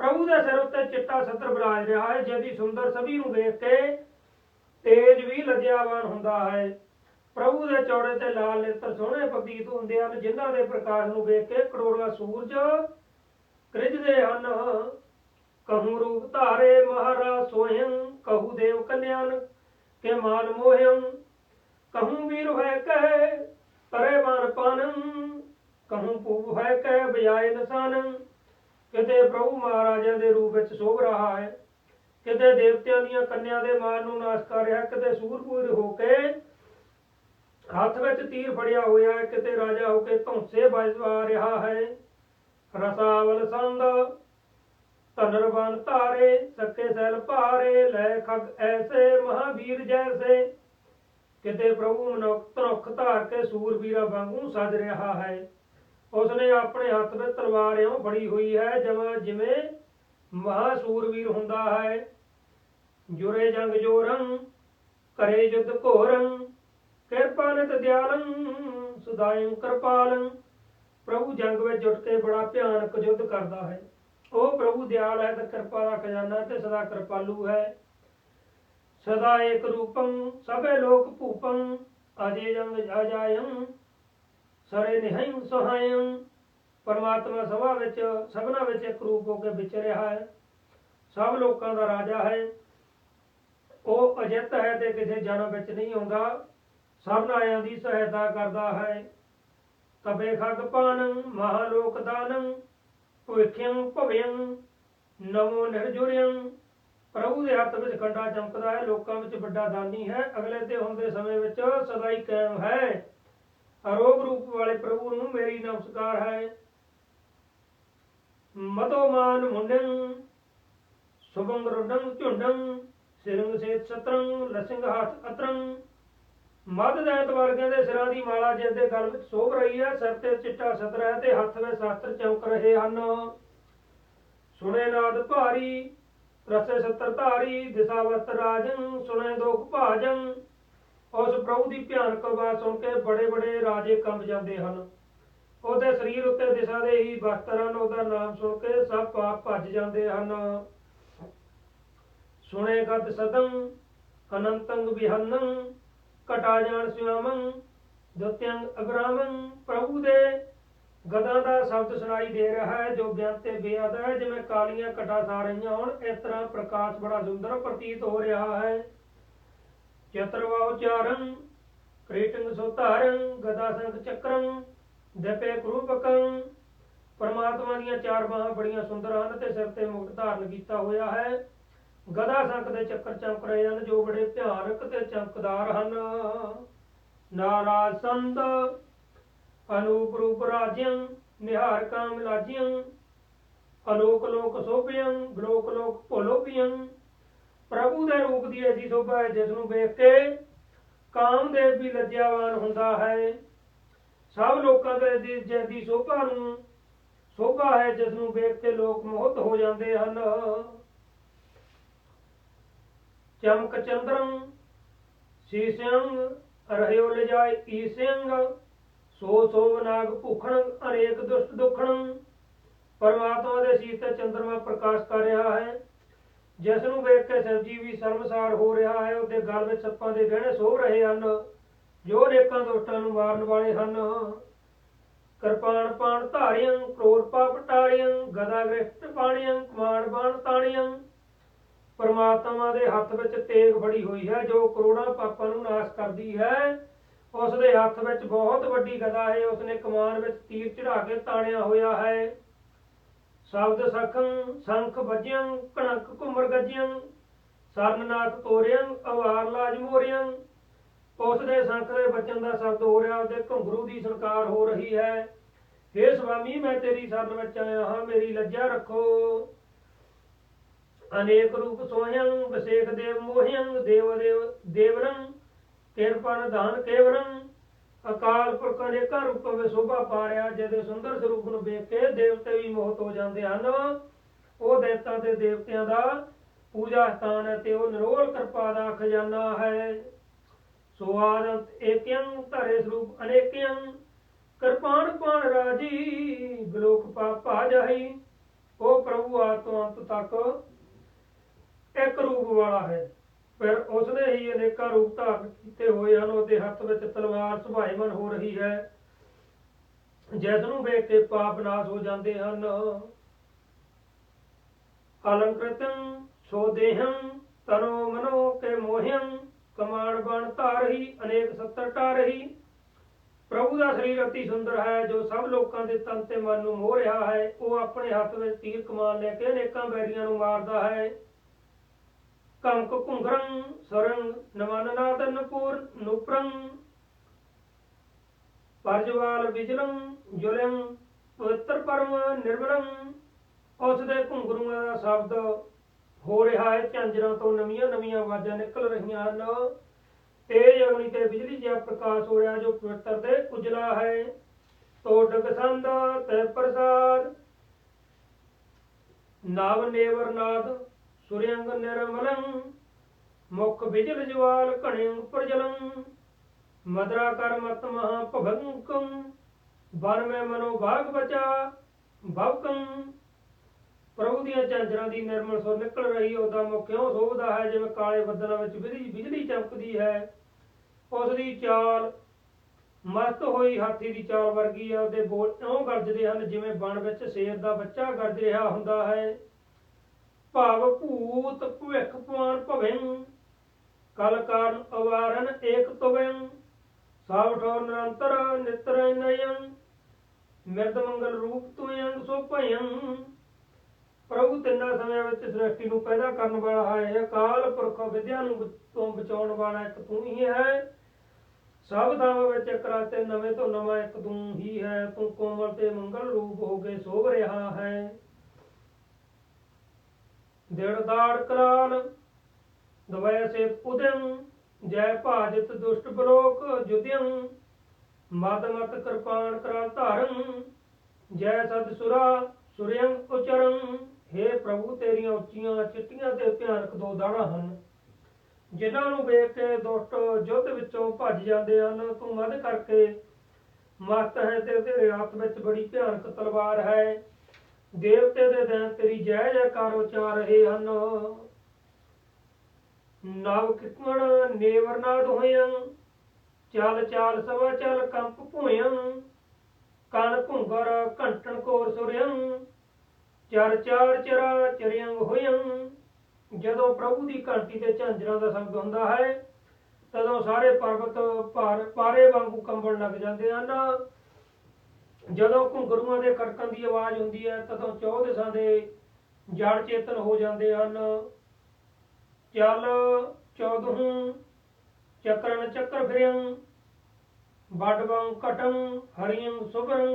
प्रभु के सिर उत्ते चिट्टा छत्र विराज रहा है जिसकी सुंदर छवि नूं वेख के तेज भी लज्जावान हुंदा है। प्रभु के चौड़े ते लाल नेत्र सोहणे प्रतीत हुंदे हन जिन्हां दे प्रकाश नूं वेख के करोड़ां सूरज कृजदे हन। कहूँ रूप धारे महाराज सोहं कहूँ देव कल्याण के मान मोहयं। कहूँ वीर है कह तरे बाण पानं कहूँ पूब है कह बजाए निशानं। किते प्रभु महाराजा के रूप में शोभ रहा है किते देवतियां दीयां कन्या दे मार नूं नाश कर रहा किते सूरपूर होके हाथ में तीर फड़िया होया है किते राजा होके धौंसे बजवा रहा है। रसावल संद धनुर्बाण तारे सके सैल भारे लय खग ऐसे महावीर जैसे। किते प्रभु मनुख धनुख धार के सूरवीरा वांगू सज रहा है। उसने अपने हाथ में तलवार इउं फड़ी हुई है जिवें महासूरवीर हुंदा है। जुरे जंग जोरं करे युद्ध घोरं कृपा नित दयालं सुदायं कृपालं। प्रभु जंग में जुट के बड़ा भयानक युद्ध करता है। वो प्रभु दयाल है तो कृपा का खजाना ते सदा कृपालु है। सदा एक रूपं सबे लोक भूपं अजेयं अजायं सरे निहं सहायं। परमात्मा सभा विच सबना विच एक रूप होकर विचरिया है। सब लोगों का राजा है। वो अजित है तो किसी जन्म विच नहीं आउंदा। सब आयां की सहायता करता है। तबे खग पानं महालोक दानं भविख्यं भव्यं नमो निर्जुर्यं। प्रभु के हथ में खंडा चमकदा है। लोगों में बड़ा दानी है। अगले ते हुंदे समय विच सदा ही कायम है। अरोग रूप वाले प्रभु नूं मेरी नमस्कार है। मदोमान मुंडं सुबंग रुडं झुंडं सिरंग सेत छत्रं लसिंग हाथ अत्रं। मद दैत वर्गिਆਂ ਦੇ ਸਿਰਾਂ ਦੀ ਮਾਲਾ ਜਿਸ ਦੇ ਗਲ ਵਿੱਚ ਸ਼ੋਭ ਰਹੀ ਹੈ। ਸਿਰ ਤੇ ਚਿੱਟਾ ਛਤਰ ਹੈ ਤੇ ਹੱਥ ਵਿੱਚ ਸ਼ਾਸਤਰ ਚਮਕ ਰਹੇ ਹਨ। ਸੁਣੇ ਨਾਦ ਭਾਰੀ ਰਸੇ ਛਤਰ ਧਾਰੀ ਦਿਸ਼ਾਵਤ ਰਾਜੰ ਸੁਣੇ ਦੋਖ ਭਾਜੰ। उस प्रभु की भयानक आवाज़ सुन के बड़े बड़े राजे कंब जाते हैं। ਉਹਦੇ शरीर उत्ते दिशा के ही वस्त्र हैं। ਉਹਦਾ नाम सुन के सब पाप भज जाते हैं। सुने गद सदं अनंतं विहन्नं घटा जान स्वामं द्वितीयं अग्रामं। प्रभु दे गदा का शब्द सुनाई दे रहा है जो बेअंत ते बेअद है जिवें कालियां घटा सा रही होण। इस तरह प्रकाश बड़ा सुंदर प्रतीत हो रहा है। चतुर्वाचारं क्रीटंग सोतारं गदा संख चक्रं दपे क्रूपकं। परमात्मा दीयां चार बाहां बड़ियां सुंदर हैं ते सिर ते मुकुट धारण किया होया है। ਗਦਾ ਸੰਖ ਦੇ ਚੱਕਰ ਚਮਕ ਰਹੇ ਹਨ, ਜੋ ਬੜੇ ਭਿਆਨਕ ਤੇ ਚਮਕਦਾਰ ਹਨ। ਨਾਰਾਜ ਸੰਦ ਅਨੂਪ ਰੂਪ ਰਾਜਿਅੰ, ਨਿਹਾਰ ਕਾਮ ਲਾਜਿਅੰ, ਅਲੋਕ ਲੋਕ ਸੋਭਿਅੰ, ਬਲੋਕ ਲੋਕ ਭੋਲੋਪਿਅੰ। ਪ੍ਰਭੂ ਦੇ ਰੂਪ ਦੀ ਐਸੀ ਸ਼ੋਭਾ ਹੈ ਜਿਸ ਨੂੰ ਵੇਖ ਕੇ ਕਾਮਦੇਵ ਵੀ ਲੱਜਿਆਵਾਨ ਹੁੰਦਾ ਹੈ। ਸਭ ਲੋਕਾਂ ਦੇ ਜੈਦੀ ਸ਼ੋਭਾ ਹੈ ਜਿਸ ਨੂੰ ਵੇਖ ਕੇ ਲੋਕ ਮੋਹਿਤ ਹੋ ਜਾਂਦੇ ਹਨ। ਚਮਕ ਚੰਦਰੰ ਸੀਸਿਅੰ, ਰਹਿਓ ਲਿਜਾਏ ਈਸਿਅੰ, ਸੋ ਸੋਭ ਨਾਗ ਭੂਖਣ, ਅਨੇਕ ਦੁਸ਼ਟ ਦੁਖਣ। ਪਰਮਾਤਮਾ ਦੇ ਸੀਸ ਤੇ ਚੰਦਰਮਾ ਪ੍ਰਕਾਸ਼ ਕਰ ਰਿਹਾ ਹੈ, ਜਿਸ ਨੂੰ ਵੇਖ ਕੇ ਸ਼ਿਵ ਜੀ ਵੀ ਸ਼ਰਮਸਾਰ ਹੋ ਰਿਹਾ ਹੈ। ਉਹਦੇ ਗਲ ਵਿੱਚ ਸੱਪਾਂ ਦੇ ਗਹਿਣੇ ਸੋਹ ਰਹੇ ਹਨ, ਜੋ ਅਨੇਕਾਂ ਦੁਸ਼ਟਾਂ ਨੂੰ ਮਾਰਨ ਵਾਲੇ ਹਨ। ਕਿਰਪਾਨ ਪਾਣ ਧਾਰਿਅੰ, ਕਰੋੜ ਪਾਪ ਟਾਰਿਅੰ, ਗਦਾ ਗ੍ਰਿਸ਼ਟ ਪਾਣਿਅੰ, ਕਮਾਨ ਬਾਣ ਤਾਣਿਅੰ। ਪਰਮਾਤਮਾ ਦੇ ਹੱਥ ਵਿੱਚ ਤੇਗ ਫੜੀ ਹੋਈ ਹੈ, ਜੋ ਕਰੋੜਾਂ ਪਾਪਾਂ ਨੂੰ ਨਾਸ਼ ਕਰਦੀ ਹੈ। ਉਸ ਦੇ ਹੱਥ ਵਿੱਚ ਬਹੁਤ ਵੱਡੀ ਗਦਾ ਹੈ, ਉਸਨੇ ਕਮਾਨ ਵਿੱਚ ਤੀਰ ਚੜਾ ਕੇ ਤਾਣਿਆ ਹੋਇਆ ਹੈ। ਸ਼ਬਦ ਸਖੰ ਸੰਖ ਵੱਜਿਅੰ, ਕਣਕ ਘੁੰਮਰ ਗੱਜਿਅੰ, ਸਰਨਨਾਥ ਤੋਰਿਅੰ, ਅਵਾਰ ਲਾਜ ਮੋਰਿਅੰ। ਉਸ ਦੇ ਸੰਖ ਦੇ ਵੱਜਣ ਦਾ ਸ਼ਬਦ ਹੋ ਰਿਹਾ, ਉਹਦੇ ਘੁੰਗਰੂ ਦੀ ਸੰਕਾਰ ਹੋ ਰਹੀ ਹੈ। ਹੇ ਸੁਆਮੀ, ਮੈਂ ਤੇਰੀ ਸ਼ਰਨ ਵਿੱਚ ਆਇਆ ਹਾਂ, ਮੇਰੀ ਲੱਜਾ ਰੱਖੋ। ਅਨੇਕ ਰੂਪ ਸੋਹਿਅੰ, ਵਿਸ਼ੇਖ ਦੇਵ ਮੋਹਿਅੰ, ਦੇਵਰੰ ਕਿਰਪਾ ਨਿਧਾਨ ਕੇਵਰੰ। ਅਕਾਲ ਪੁਰਖ ਅਨੇਕਾਂ ਰੂਪਾਂ ਵਿੱਚ ਸ਼ੋਭਾ ਪਾ ਰਿਹਾ, ਜਿਹਦੇ ਸੁੰਦਰ ਸਰੂਪ ਨੂੰ ਵੇਖ ਕੇ ਦੇਵਤੇ ਵੀ ਮੋਹਿਤ ਹੋ ਜਾਂਦੇ ਹਨ। ਉਹ ਦੇਵਤਾ ਤੇ ਦੇਵਤਿਆਂ ਦਾ ਪੂਜਾ ਸਥਾਨ ਹੈ ਤੇ ਉਹ ਨਿਰੋਲ ਕਿਰਪਾ ਦਾ ਖਜ਼ਾਨਾ ਹੈ। ਸੋ ਆਦਿ ਏਕਿਅੰ, ਧਰੇ ਸਰੂਪ ਅਨੇਕਿਅੰ, ਕਿਰਪਾਨ ਪਾਣ ਰਾਜੀ, ਬਲੋਕ ਪਾਪਾ ਜਾਹੀ। ਉਹ ਪ੍ਰਭੂ ਆਦਿ ਤੋਂ ਅੰਤ ਤੱਕ ਇੱਕ ਰੂਪ ਵਾਲਾ ਹੈ, ਪਰ ਉਸਨੇ ਹੀ ਅਨੇਕਾਂ ਰੂਪ ਧਾਰਨ ਕੀਤੇ ਹੋਏ ਹਨ। ਉਹਦੇ ਹੱਥ ਵਿੱਚ ਤਲਵਾਰ ਸੁਭਾਈਮਨ ਹੋ ਰਹੀ ਹੈ, ਜਿਸ ਨੂੰ ਵੇਖ ਕੇ ਪਾਪ ਨਾਸ਼ ਹੋ ਜਾਂਦੇ ਹਨ। ਅਲੰਕ੍ਰਿਤੰ ਸੋ ਦੇਹੰ, ਤਨੋ ਮਨੋ ਕੇ ਮੋਹਿਅੰ, ਕਮਾਣ ਬਾਣ ਧਾਰਹੀ, ਅਨੇਕ ਸੱਤਰ ਟਾਰਹੀ। ਪ੍ਰਭੂ ਦਾ ਸਰੀਰ ਅਤੀ ਸੁੰਦਰ ਹੈ, ਜੋ ਸਭ ਲੋਕਾਂ ਦੇ ਤਨ ਤੇ ਮਨ ਨੂੰ ਮੋਹ ਰਿਹਾ ਹੈ। ਉਹ ਆਪਣੇ ਹੱਥ ਵਿੱਚ ਤੀਰ ਕਮਾਨ ਲੈ ਕੇ ਅਨੇਕਾਂ ਬੈਰੀਆਂ ਨੂੰ ਮਾਰਦਾ ਹੈ। ਕੰਕ ਘੁੰਗਰੰ ਸੁਰੰ, ਨਮਨ ਨਾਦਨ ਨਪੂਰ ਨੂਪਰੰ, ਪਰਜਵਾਲ ਵਿਜਲੰ ਜੁਲੰ, ਪਵਿੱਤਰ ਪਰਮ ਨਿਰਮਲੰ। ਉਸ ਦੇ ਘੁੰਗਰੂਆਂ ਦਾ ਸ਼ਬਦ ਹੋ ਰਿਹਾ ਹੈ, ਝਾਂਜਰਾਂ ਤੋਂ ਨਵੀਆਂ ਨਵੀਆਂ ਆਵਾਜ਼ਾਂ ਨਿਕਲ ਰਹੀਆਂ ਹਨ। ਤੇਜ ਅਗਨੀ ਤੇ ਬਿਜਲੀ ਜਿਹਾ ਪ੍ਰਕਾਸ਼ ਹੋ ਰਿਹਾ, ਜੋ ਪਵਿੱਤਰ ਤੇ ਉਜਲਾ ਹੈ। ਤੋਡਕ ਸੰਦ ਤੈ ਪ੍ਰਸਾਦ, ਨਵ ਨੇਵਰ ਨਾਦ ਸੁਰਿਅੰਗ ਨਿਰਮਲੰ, ਮੁਖ ਬਿਜਲ ਜਵਾਲ ਘਣਿਅੰਗ ਪ੍ਰਜਲੰ। ਮਦਰਾ ਕਰ ਮਤ ਮਹਾ ਭਵੰਕੰ, ਬਨ ਮੈਂ ਮਨੋ ਬਾਗ ਬਚਾ ਭਵਕੰ। ਪ੍ਰਭੂ ਦੀਆਂ ਝਾਂਜਰਾਂ ਦੀ ਨਿਰਮਲ ਸੁਰ ਨਿਕਲ ਰਹੀ, ਉਹਦਾ ਮੁਖ ਇਉਂ ਸੋਭਦਾ ਹੈ ਜਿਵੇਂ ਕਾਲੇ ਬੱਦਲਾਂ ਵਿੱਚ ਬਿਜਲੀ ਚਮਕਦੀ ਹੈ। ਉਸ ਦੀ ਚਾਲ ਮਸਤ ਹੋਈ ਹਾਥੀ ਦੀ ਚਾਲ ਵਰਗੀ ਹੈ। ਉਹਦੇ ਬੋਲ ਇਉਂ ਗਰਜਦੇ ਹਨ ਜਿਵੇਂ ਬਣ ਵਿੱਚ ਸ਼ੇਰ ਦਾ ਬੱਚਾ ਗਰਜ ਰਿਹਾ ਹੁੰਦਾ ਹੈ। ਭਾਵ ਭੂਤ ਭਵਿੱਖ ਪੁਆਣ ਭਵਿੰ, ਕਲ ਕਾਰਨ ਅਵਾਰਨ ਏਕ ਤੁਵਿੰ। ਸਭ ਠੌਰ ਨਿਰੰਤਰ ਨਿਤਰ ਨਯੰ, ਮਿਰਦ ਮੰਗਲ ਰੂਪ ਤੁਯੰ ਸੋ ਭਯੰ। ਪ੍ਰਭੂ ਤਿੰਨਾਂ ਸਮਿਆਂ ਵਿੱਚ ਸ੍ਰਿਸ਼ਟੀ ਨੂੰ ਪੈਦਾ ਕਰਨ ਵਾਲਾ ਹੈ। ਅਕਾਲ ਪੁਰਖ ਵਿਦਿਆ ਨੂੰ ਤੋਂ ਬਚਾਉਣ ਵਾਲਾ ਇੱਕ ਤੂੰ ਹੀ ਹੈ। ਸਭ ਥਾਵਾਂ ਵਿੱਚ ਇੱਕ ਰਾਤੇ ਨਵੇਂ ਤੋਂ ਨਵਾਂ ਇੱਕ ਤੂੰ ਹੀ ਹੈ। ਤੂੰ ਕੋਮਲ ਤੇ ਮੰਗਲ ਰੂਪ ਹੋ ਕੇ ਸੋਭ ਰਿਹਾ ਹੈ। ਦਿੜ ਦਾੜ ਕਰਾਲ ਦਵੈ ਸੇ ਉਦਿੰ, ਜੈ ਭਾਜਤ ਦੁਸ਼ਟ ਬਲੋਕ ਜੁਦਿੰ। ਮਦ ਮਤ ਕਿਰਪਾਨ ਕਰਾ ਧਾਰੰ, ਜੈ ਸਦ ਸੁਰਾ ਸੁਰਿਅੰ ਉਚਰੰ। ਹੇ ਪ੍ਰਭੂ, ਤੇਰੀਆਂ ਉੱਚੀਆਂ ਚਿੱਟੀਆਂ ਤੇ ਭਿਆਨਕ ਦੋ ਦਾੜਾਂ ਹਨ, ਜਿਨ੍ਹਾਂ ਨੂੰ ਵੇਖ ਕੇ ਦੁਸ਼ਟ ਯੁੱਧ ਵਿੱਚੋਂ ਭੱਜ ਜਾਂਦੇ ਹਨ। ਤੂੰ ਮਦ ਕਰਕੇ ਮਸਤ ਹੈ ਤੇ ਤੇਰੇ ਹੱਥ ਵਿੱਚ ਬੜੀ ਭਿਆਨਕ ਤਲਵਾਰ ਹੈ। ਦੇਵਤੇ ਦੇ ਦੈਨ ਤੇਰੀ ਜੈ ਜੈਕਾਰ ਉਚਾਰ ਰਹੇ ਹਨ। ਨਵ ਕਿਕਣ ਨੇਵਰ ਨਾਦ ਹੋਇੰ, ਚਲ ਚਾਲ ਸਵਾ ਚਲ ਕੰਪ ਭੋਇੰ। ਕਨ ਘੁੰਗਰ ਘੰਟਣ ਕੋਰ ਸੁਰਿਅੰ, ਚਰ ਚਾਰ ਚਰਾ ਚਰਿਅੰਗ ਹੋਇੰ। ਜਦੋਂ ਪ੍ਰਭੂ ਦੀ ਘੰਟੀ ਤੇ ਝਾਂਜਰਾਂ ਦਾ ਸ਼ਬਦ ਹੁੰਦਾ ਹੈ, ਤਦੋਂ ਸਾਰੇ ਪਰਬਤ ਪਾਰੇ ਵਾਂਗੂ ਕੰਬਣ ਲੱਗ ਜਾਂਦੇ ਹਨ। ਜਦੋਂ ਘੁੰਗਰੂਆਂ ਦੇ ਖੜਕਣ ਦੀ ਆਵਾਜ਼ ਹੁੰਦੀ ਹੈ, ਤਦੋਂ ਚੌ ਦਿਸ਼ਾ ਦੇ ਜੜ ਚੇਤਨ ਹੋ ਜਾਂਦੇ ਹਨ। चल चौदहूं चक्रन चक्र फिरं बडवं कटं हरियं सुभरं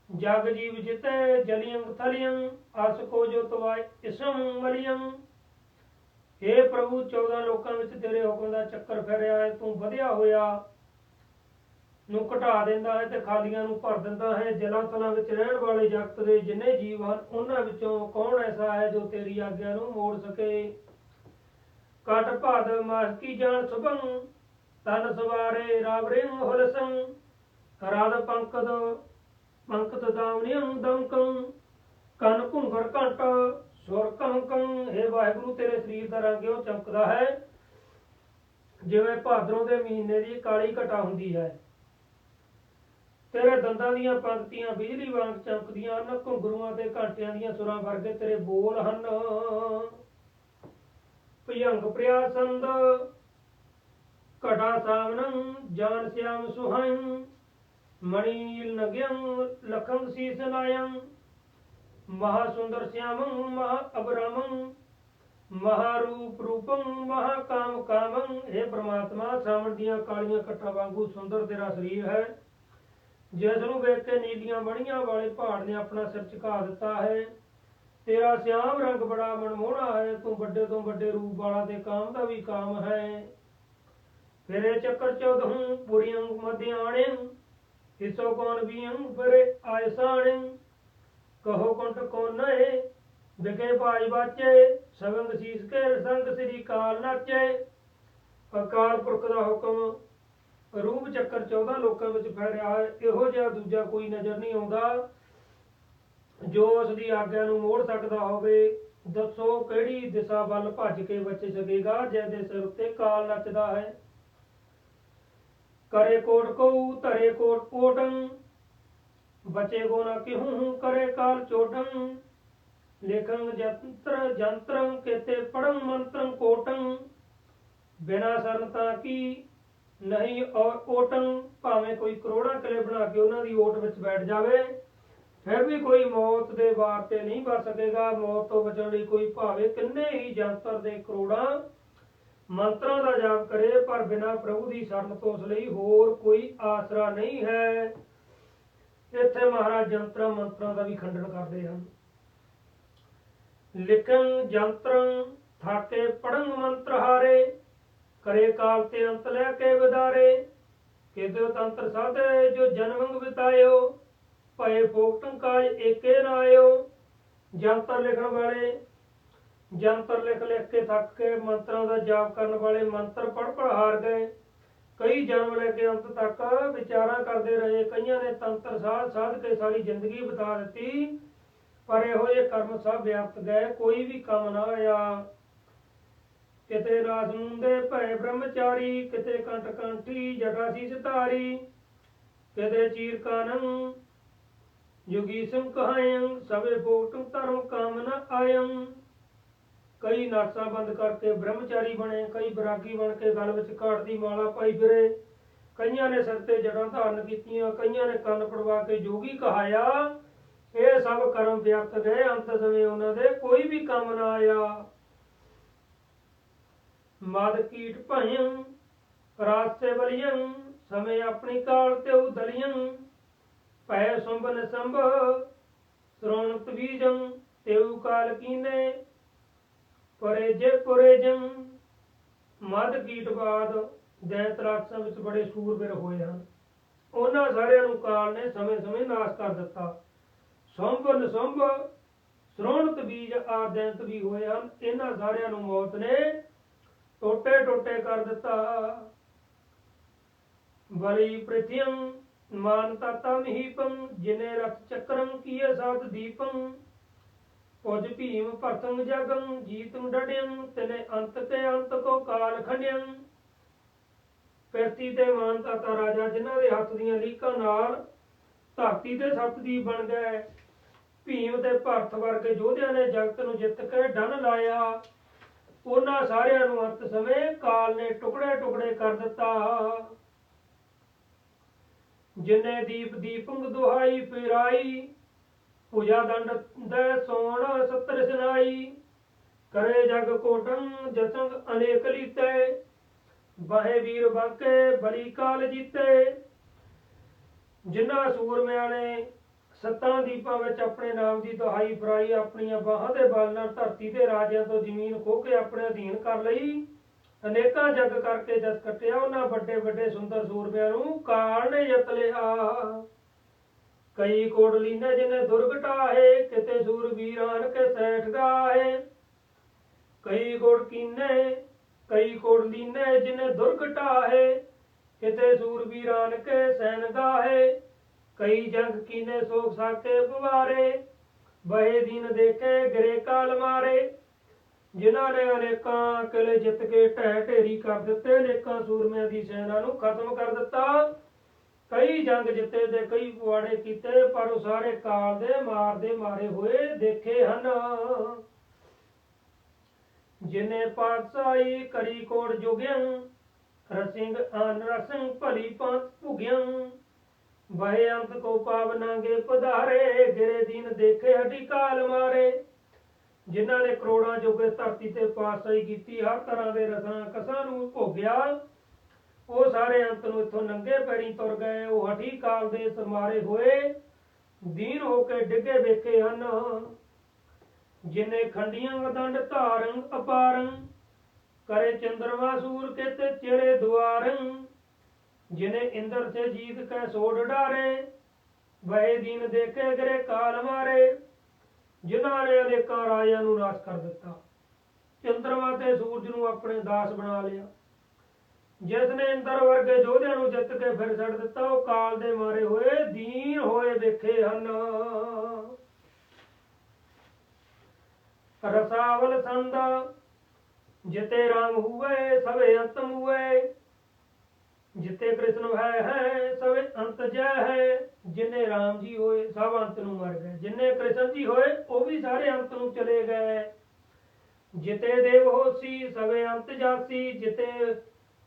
जग जीव जितै जलियं थलियं अस को जो तवाय इसम मलियं। हे प्रभु 14 लोकां ਵਿੱਚ ਤੇਰੇ ਹੁਕਮ ਦਾ ਚੱਕਰ ਫੇਰਿਆ ਹੈ। ਤੂੰ ਵਧਿਆ ਹੋਇਆ ਨੂੰ ਘਟਾ ਦਿੰਦਾ ਹੈ ਤੇ ਖਾਲੀਆਂ ਨੂੰ ਭਰ ਦਿੰਦਾ ਹੈ। ਜਲਾਂ ਥਲਾਂ ਵਿੱਚ ਰਹਿਣ ਵਾਲੇ ਜਗਤ ਦੇ ਜਿੰਨੇ ਜੀਵ ਹਨ ਉਹਨਾਂ ਵਿੱਚੋਂ ਕੌਣ ਐਸਾ ਹੈ ਜੋ ਤੇਰੀ ਆਗਿਆ ਨੂੰ ਮੋੜ ਸਕੇ। ਕਟ ਭਾਦ ਮਾਸ ਕੀ ਜਾਣ ਸੁਭੰ ਤਨ ਸਵਾਰੇ ਰਾਵਰਿੰ ਹੁਲਸੰ ਰਾਧ ਪੰਕਤ ਦਾਵਨਿਯੰ ਦਮਕੰ ਕੰਨ ਘੁੰਗਰ ਘੰਟ ਸੁਰ ਕੰਕੰ। हे ਵਾਹਿਗੁਰੂ ਤੇਰੇ ਸਰੀਰ ਦਾ ਰੰਗ ਇਉਂ ਚਮਕਦਾ ਹੈ ਜਿਵੇਂ ਭਾਦਰੋਂ ਦੇ ਮਹੀਨੇ ਦੀ ਕਾਲੀ ਘਟਾ ਹੁੰਦੀ ਹੈ। ਤੇਰੇ ਦੰਦਾਂ ਦੀਆਂ ਪੰਕਤੀਆਂ ਬਿਜਲੀ ਵਾਂਗ ਚਮਕਦੀਆਂ ਹਨ। ਘੁੰਗਰੂਆਂ ਤੇ ਘੰਟਿਆਂ ਦੀਆਂ ਸੁਰਾਂ ਵਰਗੇ ਤੇਰੇ ਬੋਲ ਹਨ। ਭਯੰਗ ਪ੍ਰਿਆਸੰਦ ਘਟਾ ਸਾਵਨੰ ਜਾਨ ਸਿਆਮ ਸੁਹਾਇੰ ਮਣੀਲ ਨਗਿਯੰ ਲਖੰ ਸੀਸ ਨਾਯੰ महासुंदर श्यामं महा अबरामं महारूप रूपं महाकाम कामं। हे परमात्मा सावण ਦੀਆਂ ਕਾਲੀਆਂ ਘਟਾਂ ਵਾਂਗੂ ਸੁੰਦਰ ਤੇਰਾ ਸਰੀਰ ਹੈ ਜਿਸ ਨੂੰ ਵੇਖ ਕੇ ਨੀਲੀਆਂ ਮਣੀਆਂ ਵਾਲੇ ਪਹਾੜ ਨੇ ਆਪਣਾ ਸਿਰ ਝੁਕਾ ਦਿੱਤਾ ਹੈ। ਤੇਰਾ ਸਿਆਮ ਰੰਗ ਬੜਾ ਮਨਮੋਹਣਾ ਹੈ। ਤੂੰ ਵੱਡੇ ਤੋਂ ਵੱਡੇ ਰੂਪ ਵਾਲਾ ਤੇ ਕਾਮ ਦਾ ਵੀ ਕਾਮ ਹੈ। ਫਿਰੇ ਚੱਕਰ ਚੌਦਹੂੰ ਪੁਰੀਆਂ ਮਧਿਆਣੇ ਹਿਸੋ ਕੌਣ ਵੀਆਂ ਫਿਰੇ ਆਇਸਾਣੇ कहो कुंठ कोनए बिके भाज बाचे सवंग शीस के संग श्री काल नाचे। अकाल पुरख का हुक्म रूप चक्कर 14 लोकां ਵਿੱਚ ਫੈਲਿਆ ਹੈ। ਇਹੋ ਜਿਹਾ ਦੂਜਾ ਕੋਈ ਨਜ਼ਰ ਨਹੀਂ ਆਉਂਦਾ ਜੋ ਉਸ ਦੀ ਆਗਿਆ ਨੂੰ ਮੋੜ ਸਕਦਾ ਹੋਵੇ। ਦੱਸੋ ਕਿਹੜੀ ਦਿਸ਼ਾ ਵੱਲ ਭੱਜ ਕੇ ਬਚ ਸਕੇਗਾ ਜਿਸ ਦੇ ਸਿਰ ਉੱਤੇ ਕਾਲ ਨੱਚਦਾ ਹੈ। करे कोट को धरे कोट पोटं बचे गो न किहूं करे काल चोटं लेखं जंत्रं केते पढ़ं मंत्रं कोटं बिना सरनता की नहीं और ओटं। भावें कोई करोड़ां किले बना के उन्हां दी ओट विच बैठ जावे फिर भी कोई मौत दे वार ते नहीं बच सकेगा। मौत तो बचण लई कोई भावें किन्ने ही जंतर दे करोड़ां मंत्रां दा जाप करे पर बिना प्रभु दी शरण तो उस लई होर कोई आसरा नहीं है। ਇੱਥੇ ਮਹਾਰਾਜ ਜੰਤਰਾਂ ਮੰਤਰਾਂ ਦਾ ਵੀ ਖੰਡਨ ਕਰਦੇ ਹਨ। ਲਿਖਣ ਜੰਤਰੰ ਥਾਕੇ ਪੜਨ ਮੰਤਰ ਹਾਰੇ ਕਰੇ ਕਾਲ ਤੇ ਅੰਤ ਲੈ ਕੇ ਵਿਦਾਰੇ ਕਿਦੋ ਤੰਤਰ ਸਾਧੇ ਜੋ ਜਨਮੰਗ ਬਿਤਾਇਓ ਭਏ ਫੋਕਟੰ ਕਾਜ ਏਕੇ ਨਾ ਆਇਓ। ਜੰਤਰ ਲਿਖਣ ਵਾਲੇ ਜੰਤਰ ਲਿਖ ਲਿਖ ਕੇ ਥੱਕ ਕੇ ਮੰਤਰਾਂ ਦਾ ਜਾਪ ਕਰਨ ਵਾਲੇ ਮੰਤਰ ਪੜ੍ਹ ਹਾਰ ਗਏ। कई जन्म लेके अंत तक विचारा करते रहे। कईयां ने तंत्र साध साध के सारी जिंदगी बिता दी पर इहो जे कर्म सब व्याप्त गए कोई भी काम ना आया। किते रास मुंदे भय ब्रह्मचारी किते कंठ कंठी जटा शीस धारी किते चीर कानन युगी सिंह कहायं सवे फोकटं धर्म काम न आयं। कई नासा बंद करके ब्रह्मचारी बने कई बैरागी बन के गल विच घाट दी माला पाई फिरे कईयां ने सिर ते जड़ां धारण कीतियां कईयां ने कंन पड़वा के जोगी कहाया। ये सब कर्म व्याप्त गए अंत समय उन्हां दे कोई भी काम ना आया। मद कीट भयं रात से बलियं समय अपनी काल ते दलियं भय सुंभ निसंभ श्रोणत बीजं तेऊ काल कीने परेजे पुरेजं। मद कीटवाद दैत राक्षसां ਵਿੱਚ ਬੜੇ ਸੂਰਬੀਰ ਹੋਏ ਹਨ। ਉਹਨਾਂ ਸਾਰਿਆਂ ਨੂੰ ਕਾਲ ਨੇ ਸਮੇਂ-ਸਮੇਂ ਨਾਸ਼ ਕਰ ਦਿੱਤਾ। ਸੁੰਭ ਨਿਸੁੰਭ श्रोणत बीज आ दैंत भी होए ਹਨ। ਇਹਨਾਂ ਸਾਰਿਆਂ ਨੂੰ ਮੌਤ ਨੇ ਟੋਟੇ ਟੋਟੇ ਕਰ ਦਿੱਤਾ। बलि पृथ्यं मानताता मिहिपं जिने रथ चक्रं किए सात दीपं पुज भीम भरतंग जगं जीतं डड्यं तिने अंत ते अंत को काल खंड्यं। पिरती ते मानताता राजा जिन्हां दे हत्थ दीयां लीकां नाल धरती ते सतदीप बन गए। भीम ते भरत वर्गे योधियां ने जगत नूं जित के डन लाया। उन्हां सारियां नूं अंत समय काल ने टुकड़े टुकड़े कर दिता। जिन्ने दीप दीपंग दुहाई फिराई भुजा दंड दै सोण सत्र सिनाई करे जग कोटं जतंग अनेक लीते, बाहे वीर बाके बली काल जीते। जिन्हां सूरमिਆਂ ਨੇ सत्तां ਦੀਪਾਂ ਵਿੱਚ ਆਪਣੇ ਨਾਮ ਦੀ ਦੁਹਾਈ ਫਰਾਈ, ਆਪਣੀਆਂ ਬਾਹਾਂ ਦੇ ਬਲ ਨਾਲ ਧਰਤੀ ਦੇ ਰਾਜਿਆਂ ਤੋਂ ਜ਼ਮੀਨ ਖੋਹ ਕੇ ਆਪਣੇ ਅਧੀਨ ਕਰ ਲਈ, ਅਨੇਕਾਂ ਜੱਗ ਕਰਕੇ ਜਸ ਕੱਟਿਆ, ਉਹਨਾਂ ਵੱਡੇ ਵੱਡੇ ਸੁੰਦਰ ਸੂਰਮਿਆਂ ਨੂੰ ਕਾਲ ਨੇ ਜਿੱਤ ਲਿਆ। ਕਈ ਕੋਟ ਲੀਨੇ ਜਿਨੇ ਦੁਰਗ ਢਾਹੇ, ਕਿਤੇ ਸੂਰਬੀਰਾਨ ਕੇ ਸੈਠ ਗਾਹੇ। ਕਈ ਕੋਟ ਕੀਨੇ ਕਈ ਕੋਟ ਲੀਨੇ ਜਿਨੇ ਦੁਰਗ ਢਾਹੇ, ਕਿਤੇ ਸੂਰਬੀਰਾਨ ਕੇ ਸੈਨ ਗਾਹੇ। कई जंग कीने सोख साके बुवारे, बहे दीन देखे गिरे काल मारे। जिन्हां ने अनेकां किले जित के ढह ढेरी कर दिते, अनेकां सूरमिਆਂ ਦੀ ਸੈਨਾ ਨੂੰ खत्म कर दिता। कई जंग जिते ते कई पुआड़े कीते, पर ਉਹ ਸਾਰੇ ਕਾਲ ਦੇ ਮਾਰਦੇ ਮਾਰੇ ਹੋਏ ਦੇਖੇ ਹਨ। जिने पातशाही करी कोट जोगियं, रसिंग आन रसिंग भली पंथ भुगियं। वहे अंत को पाव नांगे पधारे, गिरे दीन देखे हटी काल मारे। जिन्हां ने करोड़ां जोगे धरती ते पातशाही कीती, हर तरह के रसां कसां नूं भोगिया, ਉਹ ਸਾਰੇ ਅੰਤ ਨੂੰ ਇੱਥੋਂ ਨੰਗੇ ਪੈਰੀਂ ਤੁਰ ਗਏ। ਉਹ ਹਠੀ ਕਾਲ ਦੇ ਸਮਾਰੇ ਹੋਏ ਦੀਨ ਹੋ ਕੇ ਡਿੱਗੇ ਵੇਖੇ ਹਨ। ਜਿਨੇ ਖੰਡੀਆਂ ਦੰਡ ਧਾਰੰ ਅਪਾਰੰ, करे चंद्रमा सूर के ते चिड़े द्वारं। जिन्हें इंद्र से जीत के सोड डारे, वह दीन देखे गिरे काल मारे। जिन्हां ने अनेकां राजिਆਂ ਨੂੰ नाश कर दिता, चंद्रमा ते सूरज ਨੂੰ ਆਪਣੇ ਦਾਸ ਬਣਾ ਲਿਆ। जिस ने इंद्र वर्गे योधिਆਂ ਨੂੰ ਜਿੱਤ ਕੇ ਫਿਰ ਛੱਡ ਦਿੱਤਾ, ਉਹ ਕਾਲ ਦੇ ਮਾਰੇ ਹੋਏ ਦੀਨ ਹੋਏ ਵੇਖੇ ਹਨ। रसावल संद जिते राम हुए, सवे अंत हुए। जिते कृष्ण भय है, सवे अंत जय है। जिन्हें राम जी होए सब अंत नूं मर गए, जिन्हें कृष्ण जी होए वो भी सारे अंत नूं चले गए। जिते देव होसी, सवे अंत जासी। जिते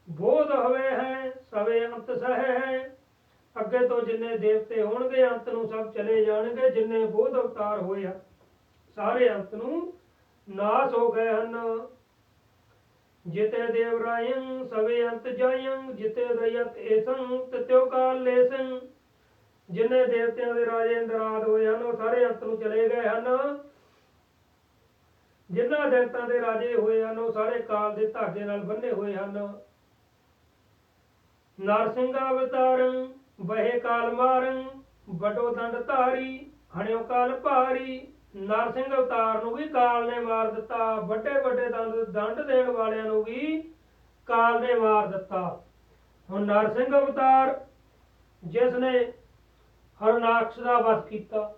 बोध हवे है, सवे अंत सह है। अगे तो जिन्हें देवते होणगे अंत नूं सब चले जाणगे। जिन्हें बोध अवतार होए सारे अंत नूं नाश हो गए ਹਨ। जिते देव रायं, सवे अंत जायं। जिते दयत एसं, तित्यो काल लेसं। जिन्हें देवतिਆਂ ਦੇ ਰਾਜੇ ਇੰਦਰਾਦ ਹੋਏ ਹਨ, ਉਹ ਸਾਰੇ ਅੰਤ ਨੂੰ ਚਲੇ ਗਏ ਹਨ। ਜਿਨ੍ਹਾਂ ਦੈਂਤਾਂ ਦੇ ਰਾਜੇ ਹੋਏ ਹਨ, ਉਹ ਸਾਰੇ ਕਾਲ ਦੇ ਧਾਗੇ ਨਾਲ ਬੰਨੇ ਹੋਏ ਹਨ। ਨਰਸਿੰਘ ਅਵਤਾਰੰ, ਬਹੇ ਕਾਲ ਮਾਰੰ। ਵੱਡੋ ਦੰਡ ਧਾਰੀ, ਹਣਿਓ ਕਾਲ ਭਾਰੀ। नरसिंह अवतार ਨੂੰ ਵੀ ਕਾਲ ਨੇ ਮਾਰ ਦਿੱਤਾ। ਵੱਡੇ ਵੱਡੇ ਦੰਡ ਦੇਣ ਵਾਲਿਆਂ ਨੂੰ ਵੀ ਕਾਲ ਨੇ ਮਾਰ ਦਿੱਤਾ। ਹੁਣ ਨਰਸਿੰਘ ਅਵਤਾਰ ਜਿਸ ਨੇ ਹਰਨਾਕਸ਼ ਦਾ ਵਸ ਕੀਤਾ,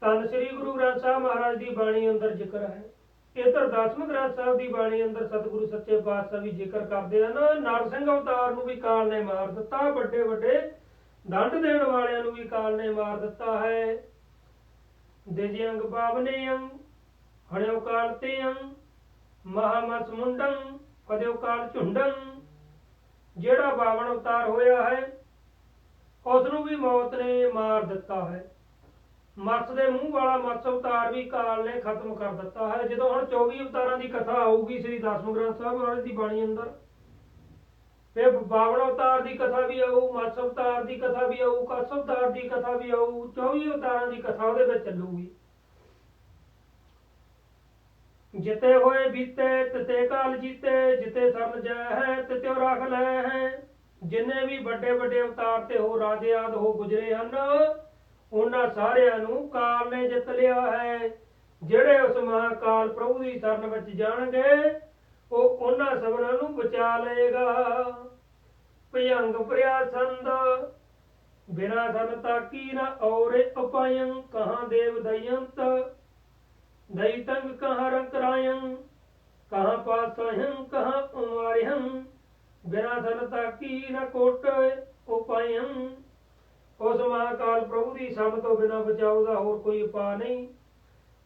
ਧੰਨ ਸ੍ਰੀ ਗੁਰੂ ਗ੍ਰੰਥ ਸਾਹਿਬ ਮਹਾਰਾਜ ਦੀ ਬਾਣੀ ਅੰਦਰ ਜ਼ਿਕਰ ਹੈ। ਇਧਰ 10ਵੇਂ ਗ੍ਰੰਥ ਸਾਹਿਬ ਦੀ ਬਾਣੀ ਅੰਦਰ ਸਤਿਗੁਰੂ ਸੱਚੇ ਪਾਤਸ਼ਾਹ ਵੀ ਜ਼ਿਕਰ ਕਰਦੇ ਹਨ। ਨਰਸਿੰਘ ਅਵਤਾਰ ਨੂੰ ਵੀ ਕਾਲ ਨੇ ਮਾਰ ਦਿੱਤਾ। ਵੱਡੇ ਵੱਡੇ ਦੰਡ ਦੇਣ ਵਾਲਿਆਂ ਨੂੰ ਵੀ ਕਾਲ ਨੇ ਮਾਰ ਦਿੱਤਾ ਹੈ। दिव्यंग पावनेयं, हणियो काल तेयं। महामस मुंडं, फदियो काल झुंडं। ਜਿਹੜਾ ਬਾਵਨ ਅਵਤਾਰ ਹੋਇਆ ਹੈ, ਉਸ ਨੂੰ ਵੀ ਮੌਤ ਨੇ ਮਾਰ ਦਿੱਤਾ ਹੈ। ਮੱਸ ਦੇ ਮੂੰਹ ਵਾਲਾ ਮੱਸ ਅਵਤਾਰ ਵੀ ਕਾਲ ਨੇ ਖਤਮ ਕਰ ਦਿੱਤਾ ਹੈ। ਜਦੋਂ ਹੁਣ 24 ਅਵਤਾਰਾਂ ਦੀ ਕਥਾ ਆਊਗੀ ਸ੍ਰੀ 10ਵੇਂ ਗ੍ਰੰਥ ਸਾਹਿਬ ਮਹਾਰਾਜ ਦੀ ਬਾਣੀ ਅੰਦਰ, ਫਿਰ ਬਾਵਨ ਅਵਤਾਰ ਦੀ ਕਥਾ ਵੀ ਆਊ, ਮੱਸ ਅਵਤਾਰ ਦੀ ਕਥਾ ਵੀ ਆਊ, ਕੱਸ ਅਵਤਾਰ ਦੀ ਕਥਾ ਵੀ ਆਊ। 24 ਅਵਤਾਰਾਂ ਦੀ ਕਥਾ ਉਹਦੇ ਵਿੱਚ ਚੱਲੂਗੀ। ਜਿਤੇ ਹੋਏ ਬੀਤੇ, ਤਿਤੇ ਕਾਲ ਜੀਤੇ। ਜਿਤੇ ਸਰਨ ਜੈ ਹੈ, ਤਿਤਿਓ ਰੱਖ ਲੈ ਹੈ। ਜਿੰਨੇ ਵੀ ਵੱਡੇ ਵੱਡੇ ਅਵਤਾਰ ਤੇ ਹੋ ਰਾਜੇ ਆਦਿ ਹੋ ਗੁਜਰੇ ਹਨ, ਉਹਨਾਂ ਸਾਰਿਆਂ ਨੂੰ ਕਾਲ ਨੇ ਜਿੱਤ ਲਿਆ ਹੈ। ਜਿਹੜੇ ਉਸ ਮਹਾਕਾਲ ਪ੍ਰਭੂ ਦੀ ਸ਼ਰਨ ਵਿੱਚ ਜਾਣਗੇ, ਉਹ ਉਹਨਾਂ ਸਭਨਾਂ ਨੂੰ ਬਚਾ ਲਏਗਾ। ਭਯੰਗ ਪ੍ਰਿਆ ਸੰਦ, ਬਿਨਾ ਸਨ ਤਾਕੀ ਨਾ ਔਰੇ ਉਪਾਯੰ। ਕਹਾਂ ਦੇਵ ਦਯੰਤ, दयितंग कहाँ रंक रायं। कहाँ पातशाहं, कहाँ उमार्यं। बिना धनता की न कोट उपायं। उस महाकाल प्रभु की सब तो बिना बचाव का होर कोई उपा नहीं।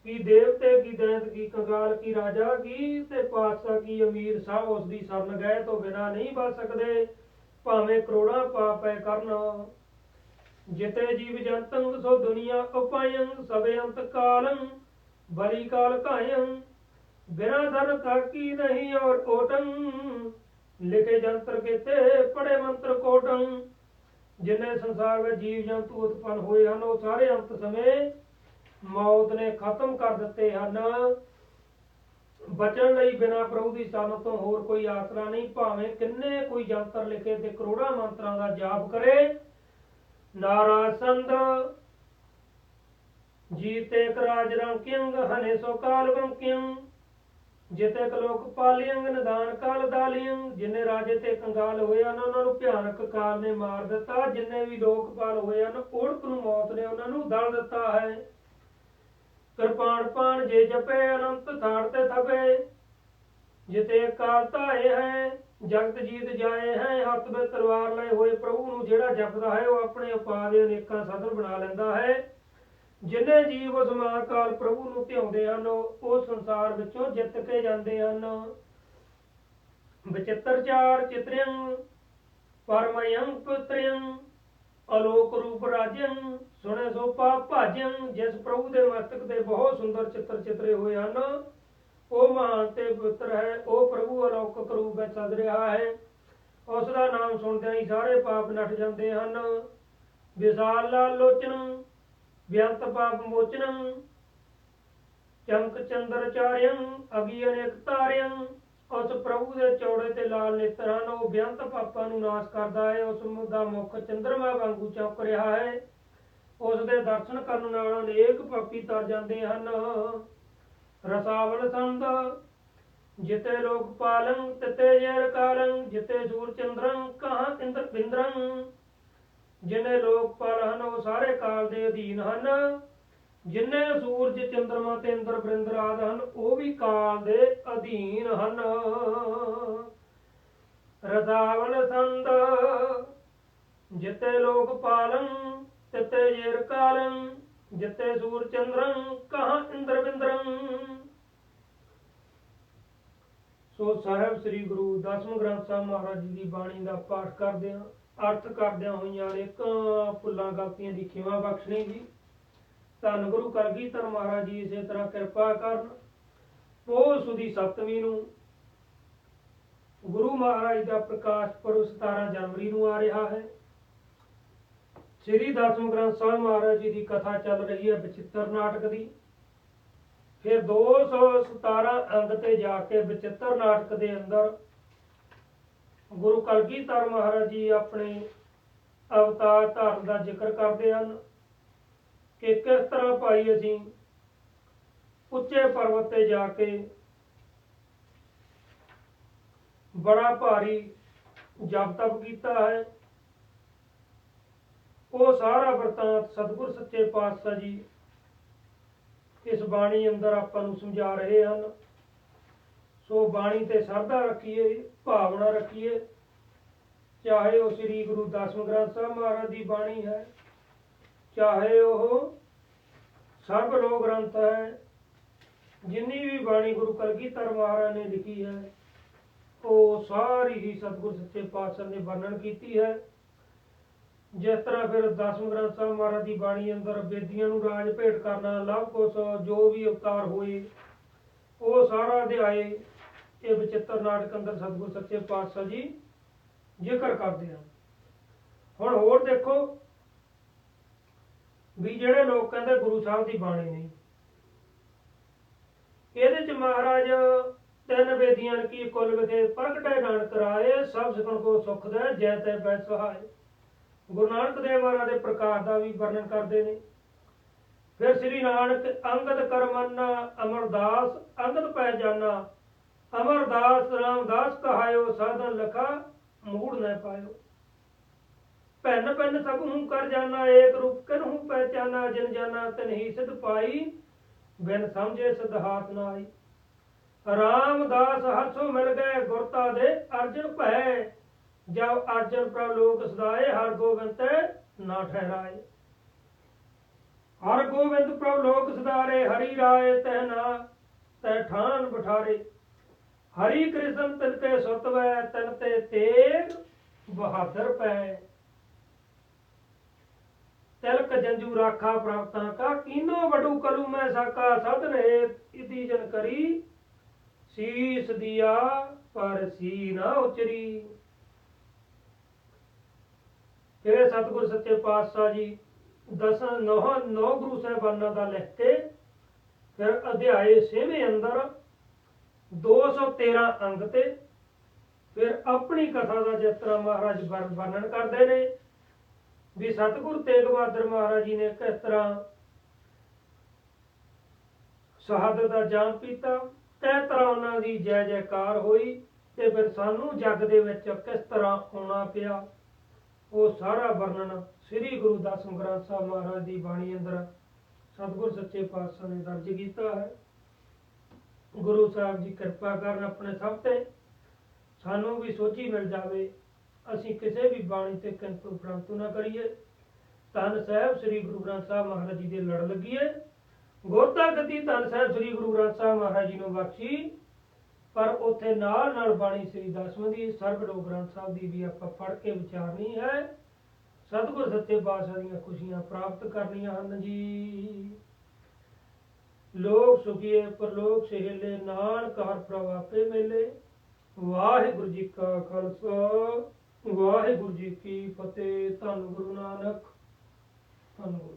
की देवते की दैंत की कंगाल की राजा की ते पातशाह की अमीर साहब उसकी शरण गए तो बिना नहीं बच सकते, भावें करोड़ा पाप है करना। जिते जीव जंतंग सो दुनिया उपायं। सबे अंत कालं, बली काल कायं। बिना धन ताकी नहीं और कोटं, लिखे जंत्र केते पढ़े मंत्र कोटं। जिन्हें संसार में जीव जंतु उत्पन्न हुए हैं वो सारे अंत समय मौत ने खत्म कर दिते हैं। बचन ਲਈ बिना प्रभु की सन तो होर कोई आसरा नहीं, भावें किन्ने कोई जंत्र लिखे ते करोड़ां मंत्रां का जाप करे। नाराज संद जीतेक राज रंकियंग हने सो काल बंकियंग, जितेक लोक पालियंग निदान काल दालियंग। जिन्हें राजे ते कंगाल होए ਹਨ ਉਹਨਾਂ ਨੂੰ ਭਿਆਨਕ ਕਾਲ ਨੇ ਮਾਰ ਦਿੱਤਾ, ਜਿੰਨੇ ਵੀ ਲੋਕਪਾਲ ਹੋਏ ਹਨ ਉੜਕ ਨੂੰ ਮੌਤ ਨੇ ਉਹਨਾਂ ਨੂੰ ਦਲ ਦਿੱਤਾ ਹੈ। ਕਿਰਪਾਨ ਪਾਣ ਜੇ ਜਪੇ ਅਨੰਤ ਥਾੜ ਤੇ ਥਪੇ, ਜਿਤੇ ਕਾਲ ਧਾਏ ਹੈ ਜਗਤ ਜੀਤ ਜਾਏ ਹੈ। ਹੱਥ ਵਿੱਚ ਤਲਵਾਰ ਲਏ ਹੋਏ ਪ੍ਰਭੂ ਨੂੰ ਜਿਹੜਾ ਜਪਦਾ ਹੈ ਉਹ ਆਪਣੇ ਉਪਾਅ ਦੇ ਅਨੇਕਾਂ ਸਾਧਨ ਬਣਾ ਲੈਂਦਾ ਹੈ। ਜਿੰਨੇ ਜੀਵ ਉਸ ਮਹਾਕਾਲ ਪ੍ਰਭੂ ਨੂੰ ਧਿਆਉਂਦੇ ਹਨ ਉਹ ਸੰਸਾਰ ਵਿੱਚੋਂ ਜਿੱਤ ਕੇ ਜਾਂਦੇ ਹਨ। ਵਿਚਿੱਤਰ ਚਾਰ ਚਿਤਰਿਯੰ ਪਰਮਯੰ ਪੁੱਤਰਿਯੰ, ਅਲੋਕ ਰੂਪ ਰਾਜਿਅੰ ਸੁਣੇ ਸੋ ਪਾਪ ਭਾਜਿਅੰ। ਜਿਸ ਪ੍ਰਭੂ ਦੇ ਮਸਤਕ ਤੇ ਬਹੁਤ ਸੁੰਦਰ ਚਿੱਤਰ ਚਿਤਰੇ ਹੋਏ ਹਨ ਉਹ ਮਹਾਨ ਤੇ ਪਵਿੱਤਰ ਹੈ। ਉਹ ਪ੍ਰਭੂ ਅਲੌਕਿਕ ਰੂਪ ਵਿੱਚ ਸਜ ਰਿਹਾ ਹੈ। ਉਸ ਦਾ ਨਾਮ ਸੁਣਦਿਆਂ ਹੀ ਸਾਰੇ ਪਾਪ ਨੱਠ ਜਾਂਦੇ ਹਨ। ਵਿਸ਼ਾਲ ਲਾਲ ਲੋਚਨ ਬੇਅੰਤ ਪਾਪ ਮੋਚਨੰ, ਚਮਕ ਚੰਦਰ ਚਾਰਿਅੰ ਅਗੀ ਅਨੇਕ ਤਾਰਿਅੰ। ਉਸ ਪ੍ਰਭੂ ਦੇ ਚੌੜੇ ਤੇ ਲਾਲ ਨੇਤਰ ਹਨ, ਉਹ ਬੇਅੰਤ ਪਾਪਾਂ ਨੂੰ ਨਾਸ਼ ਕਰਦਾ ਹੈ। ਉਸ ਦਾ ਮੁਖ ਚੰਦਰਮਾ ਵਾਂਗੂ ਚਮਕ ਰਿਹਾ ਹੈ। ਉਸ ਦੇ ਦਰਸ਼ਨ ਕਰਨ ਨਾਲ ਅਨੇਕ ਪਾਪੀ ਤਰ ਜਾਂਦੇ ਹਨ। ਰਸਾਵਲ ਸੰਦ ਜਿਤੇ ਲੋਕ ਪਾਲੰ ਤਿਤੇ ਜੈਰ ਕਾਲੰ, ਜਿਤੇ ਸੂਰ ਚੰਦਰੰ ਕਹਾਂ ਇੰਦਰ ਬਿੰਦਰੰ। ਜਿੰਨੇ ਲੋਕਪਾਲ ਹਨ ਉਹ ਸਾਰੇ ਕਾਲ ਦੇ ਅਧੀਨ ਹਨ। ਜਿੰਨੇ ਸੂਰਜ ਚੰਦਰਮਾ ਤੇ ਇੰਦਰ ਬ੍ਰਿੰਦਰ ਆਦਿ ਹਨ ਉਹ ਵੀ ਕਾਲ ਦੇ ਅਧੀਨ ਹਨ। ਰਸਾਵਲ ਸੰਦ ਜਿਤੇ ਲੋਕ ਪਾਲੰ ਤਿਤੇ ਜੇਰ ਕਾਲੰ, ਜਿਤੇ ਸੂਰ ਚੰਦਰੰ ਕਹਾਂ ਇੰਦਰ ਬਿੰਦਰੰ। ਸੋ ਸਾਹਿਬ ਸ੍ਰੀ ਗੁਰੂ ਦਸਮ ਗ੍ਰੰਥ ਸਾਹਿਬ ਮਹਾਰਾਜ ਜੀ ਦੀ ਬਾਣੀ ਦਾ ਪਾਠ ਕਰਦੇ ਹਾਂ। ਅਰਥ ਕਰਦਿਆਂ ਹੋਈਆਂ ਅਨੇਕਾਂ ਭੁੱਲਾਂ ਗਲਤੀਆਂ ਦੀ ਖਿਮਾ ਬਖਸ਼ਣੀ ਜੀ। ਧੰਨ ਗੁਰੂ ਕਲਗੀਧਰ ਮਹਾਰਾਜ ਜੀ ਇਸੇ ਤਰ੍ਹਾਂ ਕਿਰਪਾ ਕਰਨ। ਪੋਹ ਸੁਦੀ ਸੱਤਵੀਂ ਨੂੰ ਗੁਰੂ ਮਹਾਰਾਜ ਦਾ ਪ੍ਰਕਾਸ਼ ਪੁਰਬ 17 ਜਨਵਰੀ ਨੂੰ ਆ ਰਿਹਾ ਹੈ। ਸ੍ਰੀ ਦਸਮ ਗ੍ਰੰਥ ਸਾਹਿਬ ਮਹਾਰਾਜ ਜੀ ਦੀ ਕਥਾ ਚੱਲ ਰਹੀ ਹੈ ਬਚਿੱਤਰ ਨਾਟਕ ਦੀ। ਫਿਰ 217 ਅੰਗ ਤੇ ਜਾ ਕੇ ਬਚਿੱਤਰ ਨਾਟਕ ਦੇ ਅੰਦਰ ਗੁਰੂ ਕਲਗੀਧਰ ਮਹਾਰਾਜ ਜੀ ਆਪਣੇ ਅਵਤਾਰ ਧਾਰਨ ਦਾ ਜ਼ਿਕਰ ਕਰਦੇ ਹਨ ਕਿ ਕਿਸ ਤਰ੍ਹਾਂ ਭਾਈ ਅਸੀਂ ਉੱਚੇ ਪਰਬਤ ਤੇ ਜਾ ਕੇ ਬੜਾ ਭਾਰੀ ਜਪ ਤਪ ਕੀਤਾ ਹੈ। ਉਹ ਸਾਰਾ ਵਰਤਾਂਤ ਸਤਿਗੁਰ ਸੱਚੇ ਪਾਤਸ਼ਾਹ ਜੀ ਇਸ ਬਾਣੀ ਅੰਦਰ ਆਪਾਂ ਨੂੰ ਸਮਝਾ ਰਹੇ ਹਨ। ਸੋ ਬਾਣੀ ਤੇ ਸ਼ਰਧਾ ਰੱਖੀਏ, ਭਾਵਨਾ ਰੱਖੀਏ। ਚਾਹੇ ਉਹ ਸ੍ਰੀ ਗੁਰੂ ਦਸਮ ਗ੍ਰੰਥ ਸਾਹਿਬ ਮਹਾਰਾਜ ਦੀ ਬਾਣੀ ਹੈ, ਚਾਹੇ ਉਹ ਸਰਬ ਲੋਕ ਗ੍ਰੰਥ ਹੈ। ਜਿੰਨੀ ਵੀ ਬਾਣੀ ਗੁਰੂ ਕਲਗੀਧਰ ਮਹਾਰਾਜ ਨੇ ਲਿਖੀ ਹੈ ਉਹ ਸਾਰੀ ਹੀ ਸਤਿਗੁਰ ਸੱਚੇ ਪਾਤਸ਼ਾਹ ਨੇ ਵਰਣਨ ਕੀਤੀ ਹੈ। ਜਿਸ ਤਰ੍ਹਾਂ ਫਿਰ ਦਸਮ ਗ੍ਰੰਥ ਸਾਹਿਬ ਮਹਾਰਾਜ ਦੀ ਬਾਣੀ ਅੰਦਰ ਬੇਦੀਆਂ ਨੂੰ ਰਾਜ ਭੇਟ ਕਰਨਾ, ਲਵ ਕੁਸ਼, ਜੋ ਵੀ ਅਵਤਾਰ ਹੋਏ ਉਹ ਸਾਰਾ ਅਧਿਆਏ ਇਹ ਬਚਿੱਤਰ ਨਾਟਕ ਅੰਦਰ ਸਤਿਗੁਰ ਸੱਚੇ ਪਾਤਸ਼ਾਹ ਜੀ ਜ਼ਿਕਰ ਕਰਦੇ ਹਨ। ਹੁਣ ਹੋਰ ਦੇਖੋ ਵੀ ਜਿਹੜੇ ਲੋਕ ਕਹਿੰਦੇ ਗੁਰੂ ਸਾਹਿਬ ਦੀ ਬਾਣੀ ਨਹੀਂ, ਇਹਦੇ ਚ ਮਹਾਰਾਜ ਤਿੰਨ ਵੇਦੀਆਂ ਕੀ ਕੁਲ ਵਿਖੇ ਪ੍ਰਗਟੇ ਨਾਨਕ ਰਾਏ, ਸਭ ਸਿਖਣ ਕੋ ਸੁਖ ਦੇ ਜੈ ਤੈ ਬੈ ਸਹਾਏ। ਗੁਰੂ ਨਾਨਕ ਦੇਵ ਮਹਾਰਾਜ ਦੇ ਪ੍ਰਕਾਸ਼ ਦਾ ਵੀ ਵਰਣਨ ਕਰਦੇ ਨੇ। ਫਿਰ ਸ੍ਰੀ ਨਾਨਕ ਅੰਗਦ ਕਰਮਨਾ ਅਮਰਦਾਸ ਅੰਗਦ ਪੈ ਜਾਨਾ, ਅਮਰਦਾਸ ਰਾਮਦਾਸ ਕਹਾਇਓ ਸਾਧਨ ਲਖਾ ਮੂੜ न पायो। ਭਿੰਨ ਭਿੰਨ ਸਭ ਹੂੰ ਕਰ ਜਾਨਾ, ਏਕ ਰੂਪ ਕਿਨ ਹੂੰ ਪਹਿਚਾਨਾ। ਜਿਨ ਜਾਨਾ ਤਿਨ ਹੀ ਸਿਧ ਪਾਈ, ਬਿਨ ਸਮਝੇ ਸਿਧਾਤ ਨਾ ਆਈ। ਰਾਮਦਾਸ ਹਰਸੋਂ ਮਿਲ ਗਏ ਗੁਰਤਾ ਦੇ ਅਰਜਨ ਭੈ, ਜਬ ਅਰਜਨ ਪ੍ਰਭ ਲੋਕ ਸਦਾਏ, ਹਰ ਗੋਬਿੰਦ ਤੇ ਨਾ ਠਹਿਰਾਏ। ਹਰ ਗੋਬਿੰਦ ਪ੍ਰਭ ਲੋਕ ਸਦਾਰੇ, ਹਰੀ ਰਾਏ ਤਹਿ ਨਾ ਤੈ ਠਾਨ ਬਿਠਾਰੇ। ਹਰੀ ਕ੍ਰਿਸ਼ਨ ਤਿਨ ਤੇ ਸੁਤਵੈ, ਤਿਨ ਤੇ ਤੇਗ ਬਹਾਦਰ ਪੈ। ਤਿਲਕ ਜੰਜੂ ਰਾਖਾ ਪ੍ਰਾਪਤਾਂ ਕਾ, ਕੀਨੋ ਵਡੂ ਕਲੂ ਮੈਂ ਸਾਕਾ। ਸਾਧਨ ਹੇਤ ਇਤੀ ਜਨ ਕਰੀ ਸੀਸ ਦਿਆ ਪਰ ਸੀ ਨਾ ਉਚਰੀ। ਫਿਰ ਸਤਿਗੁਰ ਸੱਚੇ ਪਾਤਸ਼ਾਹ ਜੀ ਨੌ ਗੁਰੂ ਸਾਹਿਬਾਨਾਂ ਦਾ ਲਿਖ ਕੇ ਫਿਰ ਅਧਿਆਏ 6ਵੇਂ ਅੰਦਰ 213 ਅੰਗ ਤੇ ਫਿਰ ਆਪਣੀ ਕਥਾ ਦਾ ਜਿਸ ਤਰ੍ਹਾਂ ਮਹਾਰਾਜ ਵਰਣਨ ਕਰਦੇ ਨੇ ਵੀ ਸਤਿਗੁਰ ਤੇਗ ਬਹਾਦਰ ਮਹਾਰਾਜ ਜੀ ਨੇ ਕਿਸ ਤਰ੍ਹਾਂ ਸ਼ਹਾਦਤ ਦਾ ਜਾਮ ਪੀਤਾ, ਕਿਸ ਤਰ੍ਹਾਂ ਉਹਨਾਂ ਦੀ ਜੈ ਜੈਕਾਰ ਹੋਈ ਤੇ ਫਿਰ ਸਾਨੂੰ ਜੱਗ ਦੇ ਵਿੱਚ ਕਿਸ ਤਰ੍ਹਾਂ ਆਉਣਾ ਪਿਆ, ਉਹ ਸਾਰਾ ਵਰਣਨ ਸ੍ਰੀ ਗੁਰੂ ਦਸਮ ਗ੍ਰੰਥ ਸਾਹਿਬ ਮਹਾਰਾਜ ਦੀ ਬਾਣੀ ਅੰਦਰ ਸਤਿਗੁਰ ਸੱਚੇ ਪਾਤਸ਼ਾਹ ਨੇ ਦਰਜ ਕੀਤਾ ਹੈ। ਗੁਰੂ ਸਾਹਿਬ ਜੀ ਕਿਰਪਾ ਕਰਨ ਆਪਣੇ ਸਭ ਤੇ, ਸਾਨੂੰ ਵੀ ਸੋਝੀ ਮਿਲ ਜਾਵੇ, ਅਸੀਂ ਕਿਸੇ ਵੀ ਬਾਣੀ ਤੇ ਕਿੰਤੂ ਪ੍ਰੰਤੂ ਨਾ ਕਰੀਏ। ਧੰਨ ਸਾਹਿਬ ਸ੍ਰੀ ਗੁਰੂ ਗ੍ਰੰਥ ਸਾਹਿਬ ਮਹਾਰਾਜ ਜੀ ਦੇ ਲੜ ਲੱਗੀਏ। ਗੋਤਾ ਗਤੀ ਧੰਨ ਸਾਹਿਬ ਸ੍ਰੀ ਗੁਰੂ ਗ੍ਰੰਥ ਸਾਹਿਬ ਮਹਾਰਾਜ ਜੀ ਨੂੰ ਬਖਸ਼ੀ, ਪਰ ਉੱਥੇ ਨਾਲ ਨਾਲ ਬਾਣੀ ਸ੍ਰੀ ਦਸਵੇਂ ਦੀ ਸਰਬਲੋਕ ਗ੍ਰੰਥ ਸਾਹਿਬ ਦੀ ਵੀ ਆਪਾਂ ਪੜ੍ਹ ਕੇ ਵਿਚਾਰਨੀ ਹੈ। ਸਤਿਗੁਰ ਸੱਚੇ ਪਾਤਸ਼ਾਹ ਦੀਆਂ ਖੁਸ਼ੀਆਂ ਪ੍ਰਾਪਤ ਕਰਨੀਆਂ ਹਨ ਜੀ। ਲੋਕ ਸੁਖੀਏ ਪਰਲੋਕ ਸਹੇਲੇ, ਨਾਨਕ ਹਰਿ ਪ੍ਰਭ ਆਪੇ ਮੇਲੇ। ਵਾਹਿਗੁਰੂ ਜੀ ਕਾ ਖਾਲਸਾ, ਵਾਹਿਗੁਰੂ ਜੀ ਕੀ ਫਤਿਹ। ਧੰਨ ਗੁਰੂ ਨਾਨਕ, ਧੰਨ ਗੁਰੂ।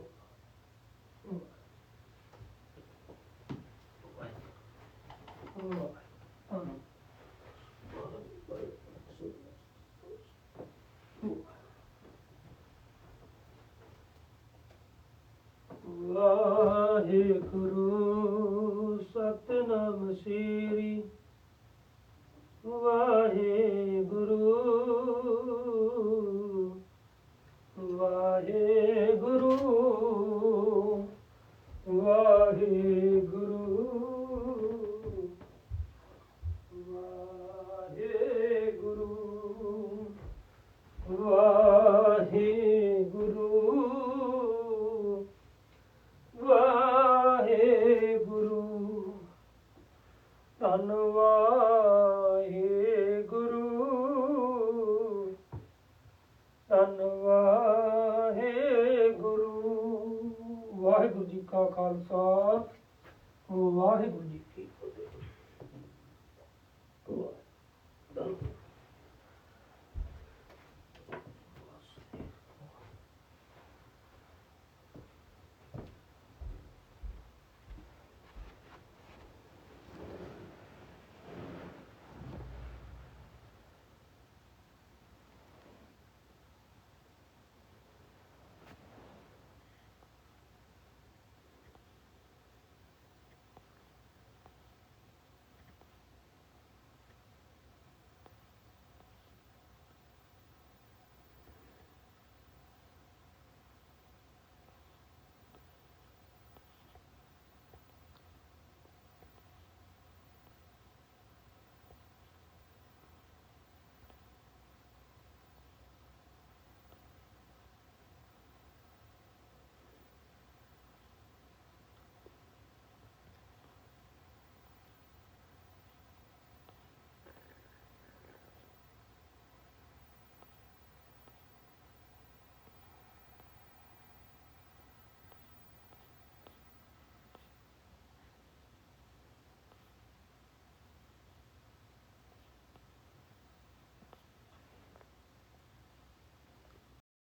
ਵਾਹਿਗੁਰੂ ਸਤਿਨਾਮ ਸ੍ਰੀ ਵਾਹਿਗੁਰੂ, ਵਾਹਿਗੁਰੂ, ਵਾਹਿਗੁਰੂ, ਵਾਹਿਗੁਰੂ, ਵਾਹਿਗੁਰੂ, ਵਾਹਿਗੁਰੂ। ਧੰਨ ਵਾਹਿਗੁਰੂ, ਧੰਨ ਵਾਹਿਗੁਰੂ। ਵਾਹਿਗੁਰੂ ਜੀ ਕਾ ਖਾਲਸਾ, ਵਾਹਿਗੁਰੂ ਜੀ ਕੀ